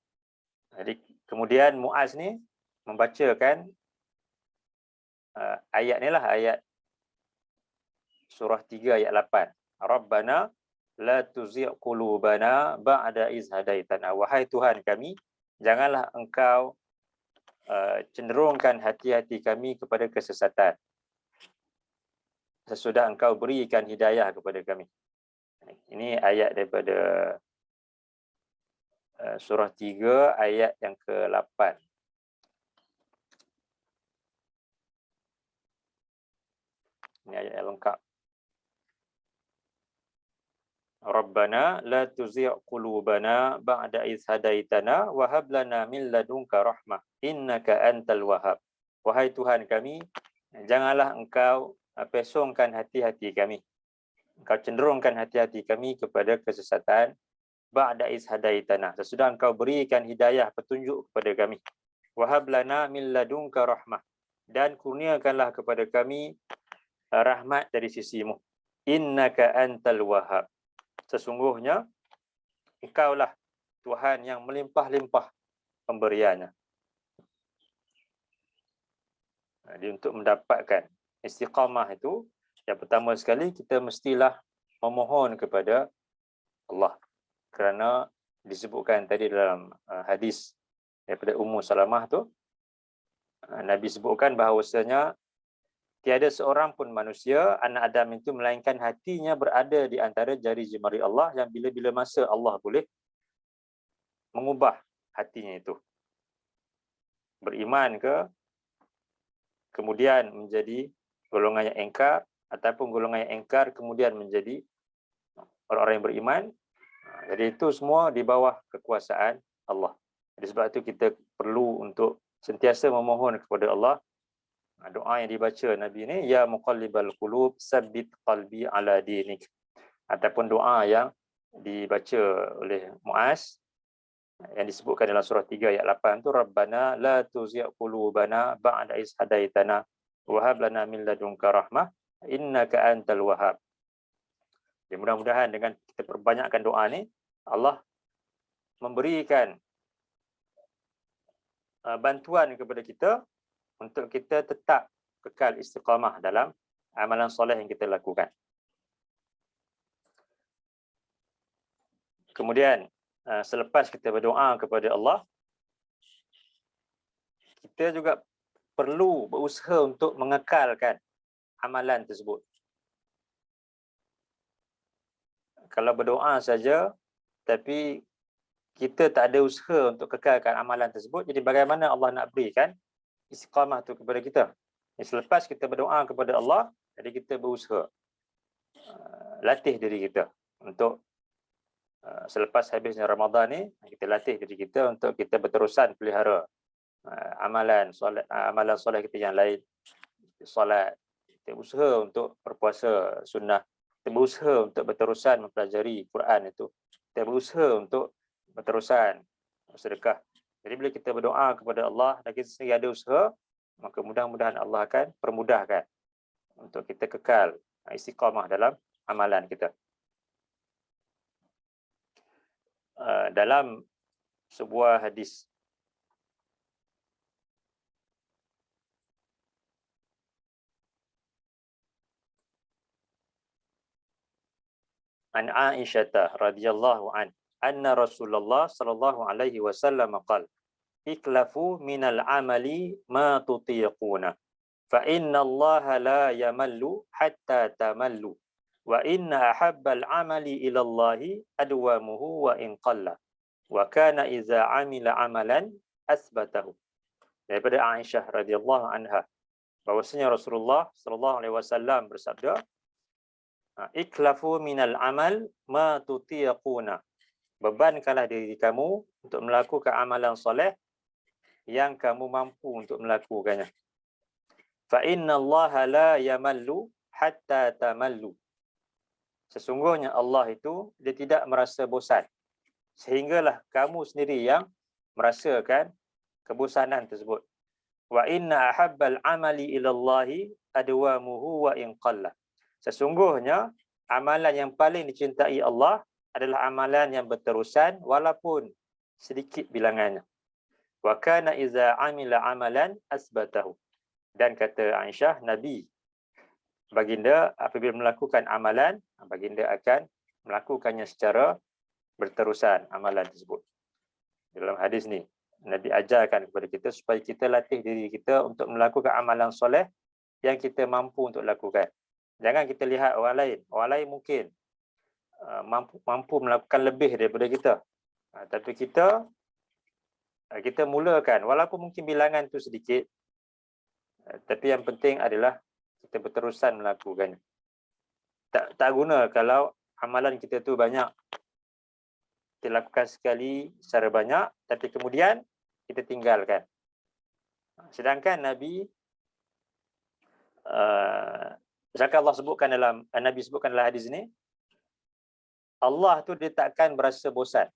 Jadi kemudian Mu'az ni membacakan ayat ni lah, ayat surah 3 ayat 8. Rabbana la tuzigh qulubana ba'da iz hadaitana. Wahai Tuhan kami, janganlah engkau cenderungkan hati-hati kami kepada kesesatan sesudah engkau berikan hidayah kepada kami. Ini ayat daripada surah 3 ayat yang ke-8. Ini ayat yang lengkap. Rabbana la tuzigh qulubana ba'da idh hadaitana wa hab lana min ladunka rahmah innaka antal wahhab. Wahai Tuhan kami, janganlah engkau pesongkan hati-hati kami. Engkau cenderungkan hati-hati kami kepada kesesatan ba'da idh hadaitana. Sesudah engkau berikan hidayah petunjuk kepada kami. Wa hab lana min ladunka rahmah. Dan kurniakanlah kepada kami rahmat dari sisimu. Innaka antal wahhab. Sesungguhnya engkaulah Tuhan yang melimpah-limpah pemberiannya. Jadi untuk mendapatkan istiqamah itu, yang pertama sekali kita mestilah memohon kepada Allah. Kerana disebutkan tadi dalam hadis daripada Ummu Salamah tu, Nabi sebutkan bahawasanya tiada seorang pun manusia, anak Adam itu, melainkan hatinya berada di antara jari jemari Allah, yang bila-bila masa Allah boleh mengubah hatinya itu. Beriman ke, kemudian menjadi golongan yang engkar, ataupun golongan yang engkar kemudian menjadi orang-orang yang beriman. Jadi itu semua di bawah kekuasaan Allah. Jadi sebab itu kita perlu untuk sentiasa memohon kepada Allah. Doa yang dibaca Nabi ni, ya muqallibal qulub sabbit qalbi ala dinik. Ataupun doa yang dibaca oleh Muaz yang disebutkan dalam surah 3 ayat 8 tu, Rabbana la tuzigh qulubana ba'da idh hadaitana wa hab lana min ladunka rahmah innaka antal wahhab. Ya, mudah-mudahan dengan kita perbanyakkan doa ni, Allah memberikan bantuan kepada kita untuk kita tetap kekal istiqamah dalam amalan soleh yang kita lakukan. Kemudian selepas kita berdoa kepada Allah, kita juga perlu berusaha untuk mengekalkan amalan tersebut. Kalau berdoa saja tapi kita tak ada usaha untuk kekalkan amalan tersebut, jadi bagaimana Allah nak berikan istiqamah tu kepada kita? Selepas kita berdoa kepada Allah, jadi kita berusaha latih diri kita untuk selepas habisnya Ramadan ni, kita latih diri kita untuk kita berterusan pelihara amalan solat kita yang lain. Solat, kita berusaha untuk berpuasa sunnah, kita berusaha untuk berterusan mempelajari Quran itu, kita berusaha untuk berterusan sedekah. Jadi bila kita berdoa kepada Allah dan kita sendiri ada usaha, maka mudah-mudahan Allah akan permudahkan untuk kita kekal istiqamah dalam amalan kita. Dalam sebuah hadis an Aisyah radhiyallahu anna Rasulullah sallallahu alaihi wasallam qala iklafu minal amali ma tutiquna fa inna Allah la yamallu hatta tamallu wa inna ahabbal amali ila Allah adwamuhu wa in qalla wa kana idza amila amalan asbatahu. Daripada Aisyah radhiyallahu anha bahwasanya Rasulullah sallallahu alaihi wasallam bersabda, iklafu minal amal ma tutiquna, bebankanlah diri kamu untuk melakukan amalan soleh yang kamu mampu untuk melakukannya. Fa inna Allah la yamallu hatta tamallu. Sesungguhnya Allah itu dia tidak merasa bosan sehinggalah kamu sendiri yang merasakan kebosanan tersebut. Wa inna ahabbal amali ila Allah adwamuhu wa in qalla. Sesungguhnya amalan yang paling dicintai Allah adalah amalan yang berterusan walaupun sedikit bilangannya. Wa kana iza amila amalan asbatahu. Dan kata Aisyah, Nabi baginda apabila melakukan amalan, baginda akan melakukannya secara berterusan amalan tersebut. Dalam hadis ni Nabi ajarkan kepada kita supaya kita latih diri kita untuk melakukan amalan soleh yang kita mampu untuk lakukan. Jangan kita lihat orang lain. Orang lain mungkin mampu melakukan lebih daripada kita. Tapi kita mulakan, walaupun mungkin bilangan tu sedikit, tapi yang penting adalah kita berterusan melakukannya. Tak guna kalau amalan kita tu banyak, kita lakukan sekali secara banyak, tapi kemudian kita tinggalkan. Sedangkan Nabi Allah sebutkan dalam Nabi sebutkan dalam hadis ini, Allah tu dia takkan berasa bosan,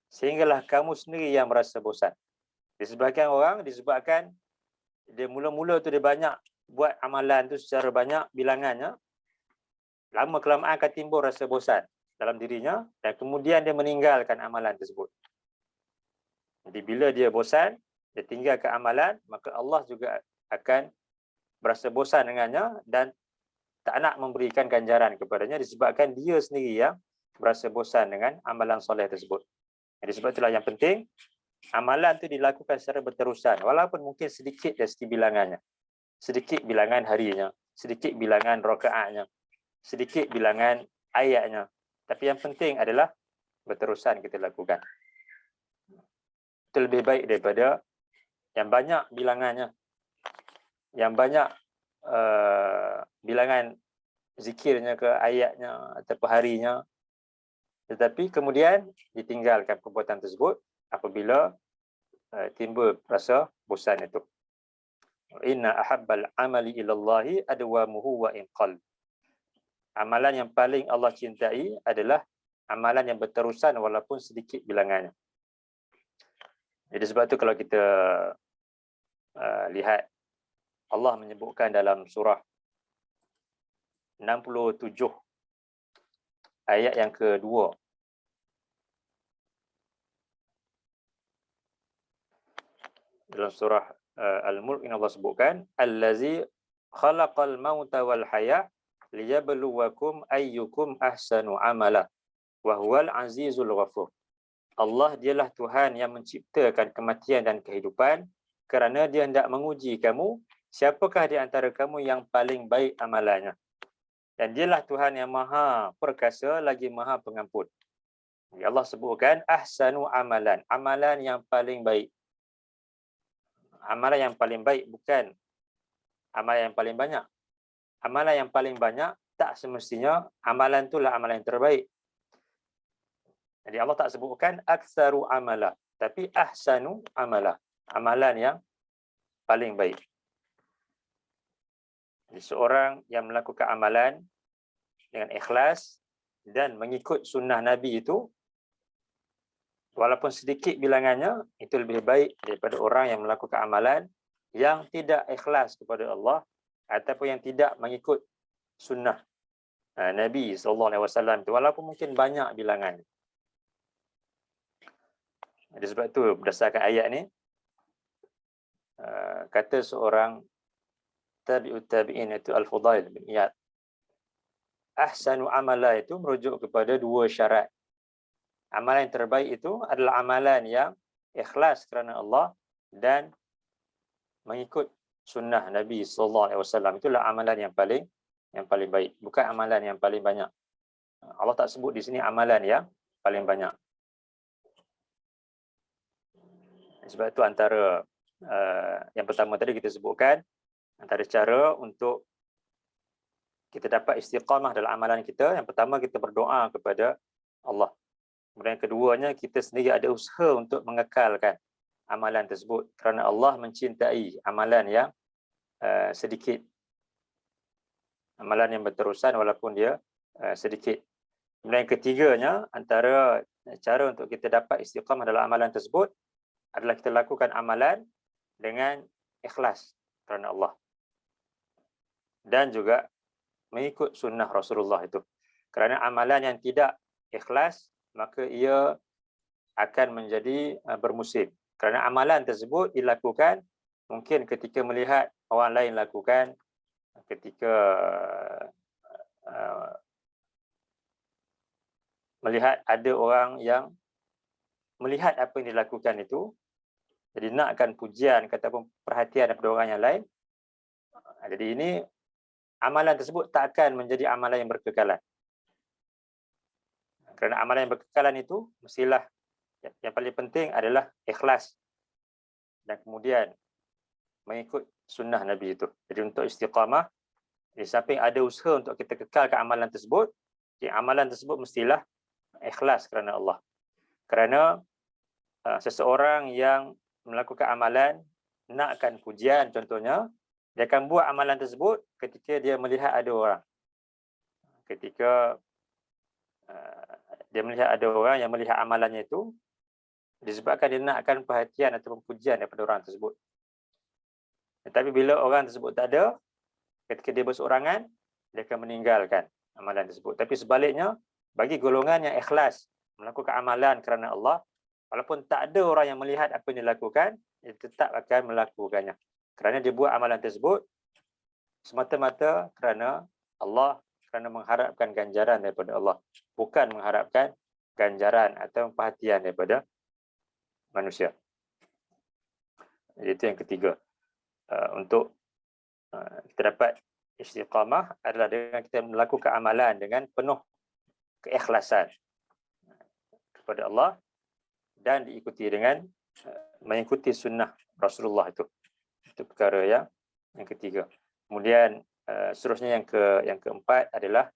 sehinggalah kamu sendiri yang merasa bosan. Di sebahagian orang disebabkan dia mula-mula tu dia banyak buat amalan tu secara banyak bilangannya, lama kelamaan akan timbul rasa bosan dalam dirinya dan kemudian dia meninggalkan amalan tersebut. Jadi bila dia bosan, dia tinggalkan amalan, maka Allah juga akan berasa bosan dengannya dan tak nak memberikan ganjaran kepadanya disebabkan dia sendiri yang berasa bosan dengan amalan soleh tersebut. Jadi sebab itulah yang penting, amalan itu dilakukan secara berterusan, walaupun mungkin sedikit dari segi bilangannya. Sedikit bilangan harinya, sedikit bilangan rakaatnya, sedikit bilangan ayatnya. Tapi yang penting adalah berterusan kita lakukan. Itu lebih baik daripada yang banyak bilangannya, yang banyak bilangan zikirnya ke ayatnya atau harinya, tetapi kemudian ditinggalkan perbuatan tersebut apabila timbul rasa bosan itu. Inna ahabbal amali ilallahi adwamuhu wa inqal. Amalan yang paling Allah cintai adalah amalan yang berterusan walaupun sedikit bilangannya. Jadi sebab itu kalau kita lihat, Allah menyebutkan dalam surah 67 ayat yang kedua. Dalam surah Al-Mulk ini Allah sebutkan, Allazi khalaqal mauta wal haya liyabluwakum ayyukum ahsanu amala wa huwal azizul ghafur. Allah dialah Tuhan yang menciptakan kematian dan kehidupan kerana dia hendak menguji kamu, siapakah di antara kamu yang paling baik amalannya. Dan dialah Tuhan yang maha perkasa lagi maha pengampun. Allah sebutkan ahsanu amalan, amalan yang paling baik. Amalan yang paling baik bukan amalan yang paling banyak. Amalan yang paling banyak tak semestinya amalan itulah amalan yang terbaik. Jadi Allah tak sebutkan aktsaru amala, tapi ahsanu amala, amalan yang paling baik. Jadi seorang yang melakukan amalan dengan ikhlas dan mengikut sunnah Nabi itu, walaupun sedikit bilangannya, itu lebih baik daripada orang yang melakukan amalan yang tidak ikhlas kepada Allah ataupun yang tidak mengikut sunnah Nabi SAW itu, walaupun mungkin banyak bilangannya. Jadi sebab itu berdasarkan ayat ni, kata seorang tabi'ut tabi'in itu Al-Fudail bin Iyad, ahsanu amala itu merujuk kepada dua syarat. Amalan yang terbaik itu adalah amalan yang ikhlas kerana Allah dan mengikut sunnah Nabi SAW. Itulah amalan yang paling baik, bukan amalan yang paling banyak. Allah tak sebut di sini amalan yang paling banyak. Sebab itu antara yang pertama tadi kita sebutkan, antara cara untuk kita dapat istiqamah dalam amalan kita, yang pertama kita berdoa kepada Allah. Kemudian keduanya, kita sendiri ada usaha untuk mengekalkan amalan tersebut kerana Allah mencintai amalan yang sedikit, amalan yang berterusan walaupun dia sedikit. Kemudian ketiganya, antara cara untuk kita dapat istiqamah dalam amalan tersebut adalah kita lakukan amalan dengan ikhlas kerana Allah dan juga mengikut sunnah Rasulullah itu. Kerana amalan yang tidak ikhlas, maka ia akan menjadi bermusim. Kerana amalan tersebut dilakukan mungkin ketika melihat orang lain lakukan, ketika melihat ada orang yang melihat apa yang dilakukan itu, jadi nakkan pujian ataupun perhatian daripada orang yang lain. Jadi ini amalan tersebut tak akan menjadi amalan yang berkekalan. Kerana amalan yang berkekalan itu mestilah yang paling penting adalah ikhlas dan kemudian mengikut sunnah Nabi itu. Jadi untuk istiqamah Di samping ada usaha untuk kita kekalkan amalan tersebut, amalan tersebut mestilah ikhlas kerana Allah. Kerana seseorang yang melakukan amalan nakkan pujian contohnya, dia akan buat amalan tersebut ketika dia melihat ada orang. Ketika dia melihat ada orang yang melihat amalannya itu, disebabkan dia nakkan perhatian atau pujian daripada orang tersebut. Tetapi bila orang tersebut tak ada, ketika dia berseorangan, dia akan meninggalkan amalan tersebut. Tapi sebaliknya, bagi golongan yang ikhlas melakukan amalan kerana Allah, walaupun tak ada orang yang melihat apa yang dia lakukan, dia tetap akan melakukannya. Kerana dia buat amalan tersebut semata-mata kerana Allah, kerana mengharapkan ganjaran daripada Allah, bukan mengharapkan ganjaran atau perhatian daripada manusia. Jadi itu yang ketiga. Untuk kita dapat istiqamah adalah dengan kita melakukan amalan dengan penuh keikhlasan kepada Allah dan diikuti dengan mengikuti sunnah Rasulullah itu. Itu perkara yang ketiga. Kemudian seterusnya yang keempat adalah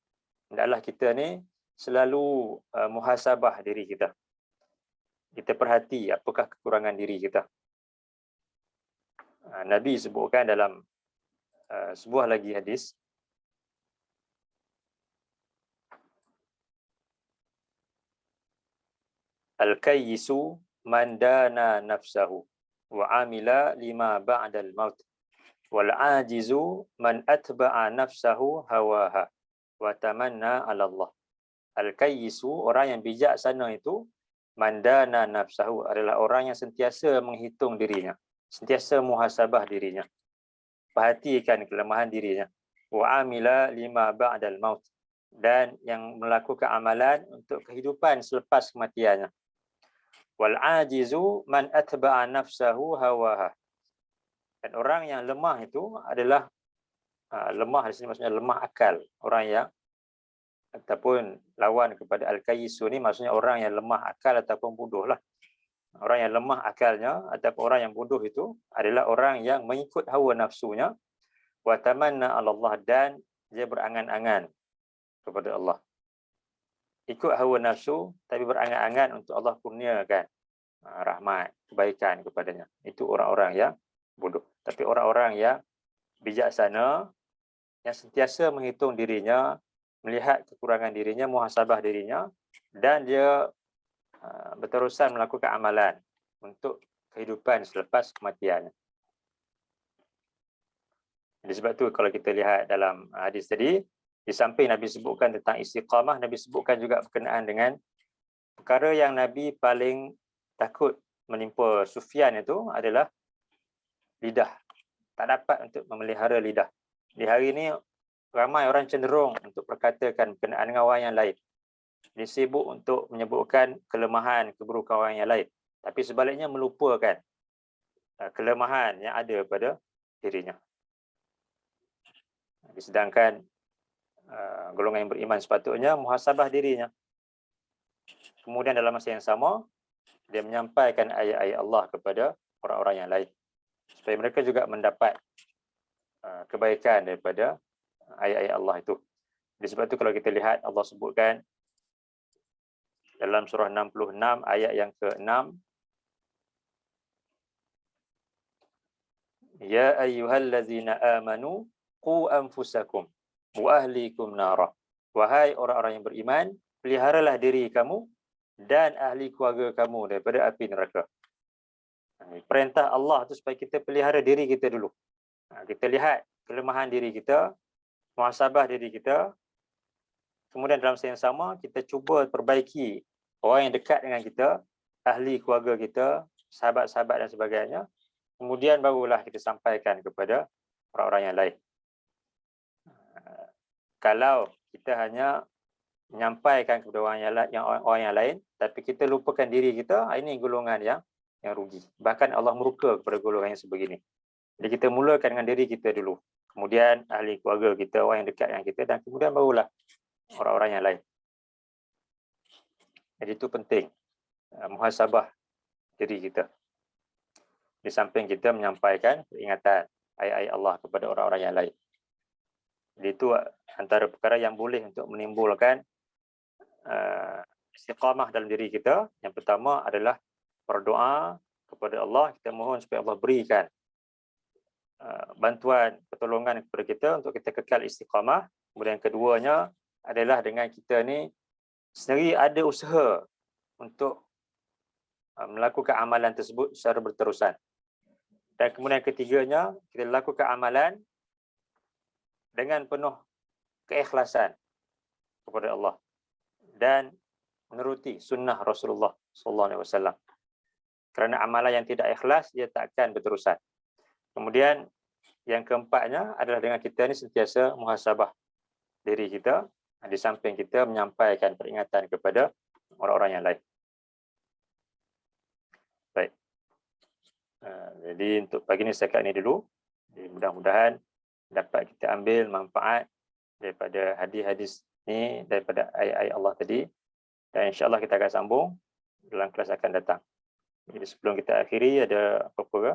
hendaklah kita ni selalu muhasabah diri kita. Kita perhati apakah kekurangan diri kita. Nabi sebutkan dalam sebuah lagi hadis, al-kayyisu man dana nafsahu wa amila lima ba'dal maut wal ajizu man atba'a nafsahu hawaha wa tamanna 'ala Allah. Al-kayyisu, orang yang bijaksana itu, man dana nafsahu, adalah orang yang sentiasa menghitung dirinya, sentiasa muhasabah dirinya, perhatikan kelemahan dirinya. Wa amila lima ba'dal maut, dan yang melakukan amalan untuk kehidupan selepas kematiannya. Wal ajizu man atba'a nafsahu hawaha, dan orang yang lemah itu adalah lemah di sini maksudnya lemah akal. Orang yang ataupun lawan kepada al-kayyisu ni maksudnya orang yang lemah akal ataupun bodoh lah. Orang yang lemah akalnya ataupun orang yang bodoh itu adalah orang yang mengikut hawa nafsunya, wa tamanna 'ala Allah, dan dia berangan-angan kepada Allah. Ikut hawa nafsu tapi berangan-angan untuk Allah kurniakan rahmat, kebaikan kepadanya. Itu orang-orang yang bodoh. Tapi orang-orang yang bijaksana, yang sentiasa menghitung dirinya, melihat kekurangan dirinya, muhasabah dirinya, dan dia berterusan melakukan amalan untuk kehidupan selepas kematiannya. Jadi sebab tu kalau kita lihat dalam hadis tadi, di samping Nabi sebutkan tentang istiqamah, Nabi sebutkan juga berkenaan dengan perkara yang Nabi paling takut menimpa Sufyan itu adalah lidah. Tak dapat untuk memelihara lidah. Di hari ini ramai orang cenderung untuk perkatakan berkenaan dengan orang yang lain. Dia sibuk untuk menyebutkan kelemahan, keburukan orang yang lain. Tapi sebaliknya melupakan kelemahan yang ada pada dirinya. Sedangkan golongan yang beriman sepatutnya muhasabah dirinya. Kemudian dalam masa yang sama, dia menyampaikan ayat-ayat Allah kepada orang-orang yang lain, supaya mereka juga mendapat kebaikan daripada ayat-ayat Allah itu. Jadi sebab itu kalau kita lihat, Allah sebutkan dalam surah 66 ayat yang ke-6, ya ayyuhallazina amanu qu anfusakum wa ahlikum nara. Wahai orang-orang yang beriman, peliharalah diri kamu dan ahli keluarga kamu daripada api neraka. Perintah Allah itu supaya kita pelihara diri kita dulu. Kita lihat kelemahan diri kita, muhasabah diri kita. Kemudian dalam masa yang sama, kita cuba perbaiki orang yang dekat dengan kita, ahli keluarga kita, sahabat-sahabat dan sebagainya. Kemudian barulah kita sampaikan kepada orang-orang yang lain. Kalau kita hanya menyampaikan kepada orang yang lain, tapi kita lupakan diri kita, ini golongan yang rugi. Bahkan Allah murka kepada golongan yang sebegini. Jadi kita mulakan dengan diri kita dulu. Kemudian ahli keluarga kita, orang yang dekat dengan kita, dan kemudian barulah orang-orang yang lain. Jadi itu penting, muhasabah diri kita. Di samping kita menyampaikan peringatan ayat-ayat Allah kepada orang-orang yang lain. Jadi itu antara perkara yang boleh untuk menimbulkan istiqamah dalam diri kita. Yang pertama adalah berdoa kepada Allah, kita mohon supaya Allah berikan bantuan, pertolongan kepada kita untuk kita kekal istiqamah. Kemudian keduanya adalah dengan kita ni sendiri ada usaha untuk melakukan amalan tersebut secara berterusan. Dan kemudian ketiganya, kita lakukan amalan dengan penuh keikhlasan kepada Allah dan menuruti sunnah Rasulullah SAW. Kerana amalan yang tidak ikhlas, dia takkan berterusan. Kemudian yang keempatnya adalah dengan kita ni sentiasa muhasabah diri kita, di samping kita menyampaikan peringatan kepada orang-orang yang lain. Baik. Jadi untuk pagi ini setakat ini dulu. Mudah-mudahan dapat kita ambil manfaat daripada hadis-hadis ni, daripada ayat-ayat Allah tadi. Dan insya-Allah kita akan sambung dalam kelas akan datang. Jadi sebelum kita akhiri, ada apa-apa ke?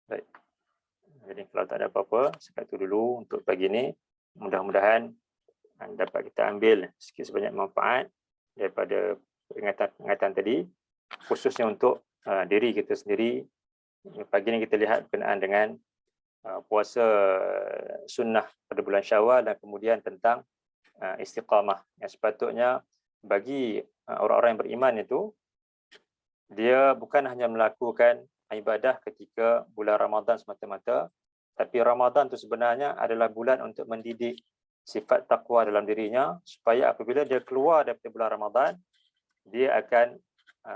Baik. Jadi kalau tak ada apa-apa, sekat itu dulu untuk pagi ini. Mudah-mudahan dapat kita ambil sikit sebanyak manfaat daripada peringatan tadi, khususnya untuk diri kita sendiri. Pagi ini kita lihat berkenaan dengan puasa sunnah pada bulan Syawal dan kemudian tentang istiqamah yang sepatutnya bagi orang-orang yang beriman itu, dia bukan hanya melakukan ibadah ketika bulan Ramadan semata-mata, tapi Ramadan itu sebenarnya adalah bulan untuk mendidik sifat takwa dalam dirinya, supaya apabila dia keluar daripada bulan Ramadan, dia akan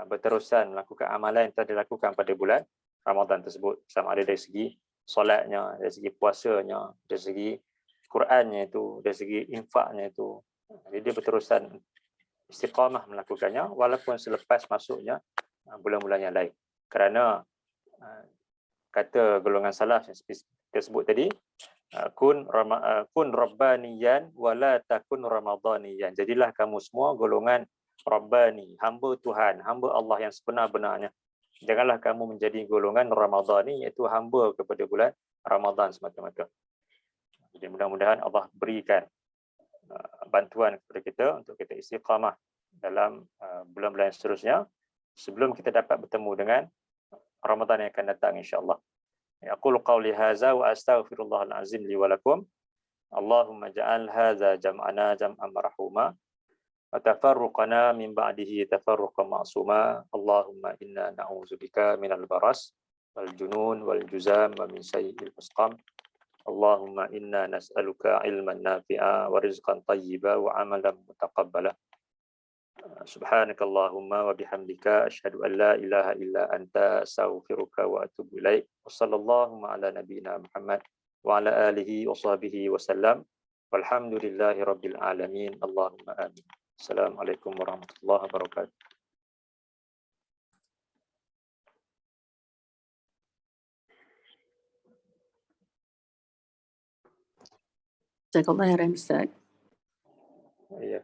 berterusan melakukan amalan yang telah dilakukan pada bulan Ramadan tersebut, sama ada dari segi solatnya, dari segi puasanya, dari segi Qurannya itu, dari segi infaknya itu. Jadi dia berterusan istiqamah melakukannya walaupun selepas masuknya bulan-bulan yang lain. Kerana kata golongan salaf yang kita sebut tadi, kun rabbaniyan wala takun ramadhaniyan. Jadilah kamu semua golongan rabbani, hamba Tuhan, hamba Allah yang sebenar-benarnya. Janganlah kamu menjadi golongan ramadhani, iaitu hamba kepada bulan Ramadan semata-mata. Jadi mudah-mudahan Allah berikan bantuan kepada kita untuk kita istiqamah dalam bulan-bulan seterusnya sebelum kita dapat bertemu dengan Ramadan yang akan datang insya-Allah. Aqulu qawli hadza wa astaghfirullahal azim li wa lakum. Allahumma ja'al hadza jam'ana jam'an marhuma wa tafarruqana min ba'dihi tafarruqan ma'suma. Allahumma inna na'udzubika minal baras wal junun wal juzam wa min sayyi'il asqam. Allahumma inna nas'aluka ilman nafi'a wa rizqan tayyiba wa amalan mutaqabbala. Subhanakallahumma wa bihamdika asyhadu an la ilaha illa anta astaghfiruka wa atubu ilaik. Wassallallahu ala nabiyyina Muhammad wa ala alihi wa sahbihi wa sallam. Walhamdulillahi rabbil alamin. Allahumma amin. Assalamualaikum warahmatullahi wabarakatuh. Jazakallah khairan Ustaz. Ya.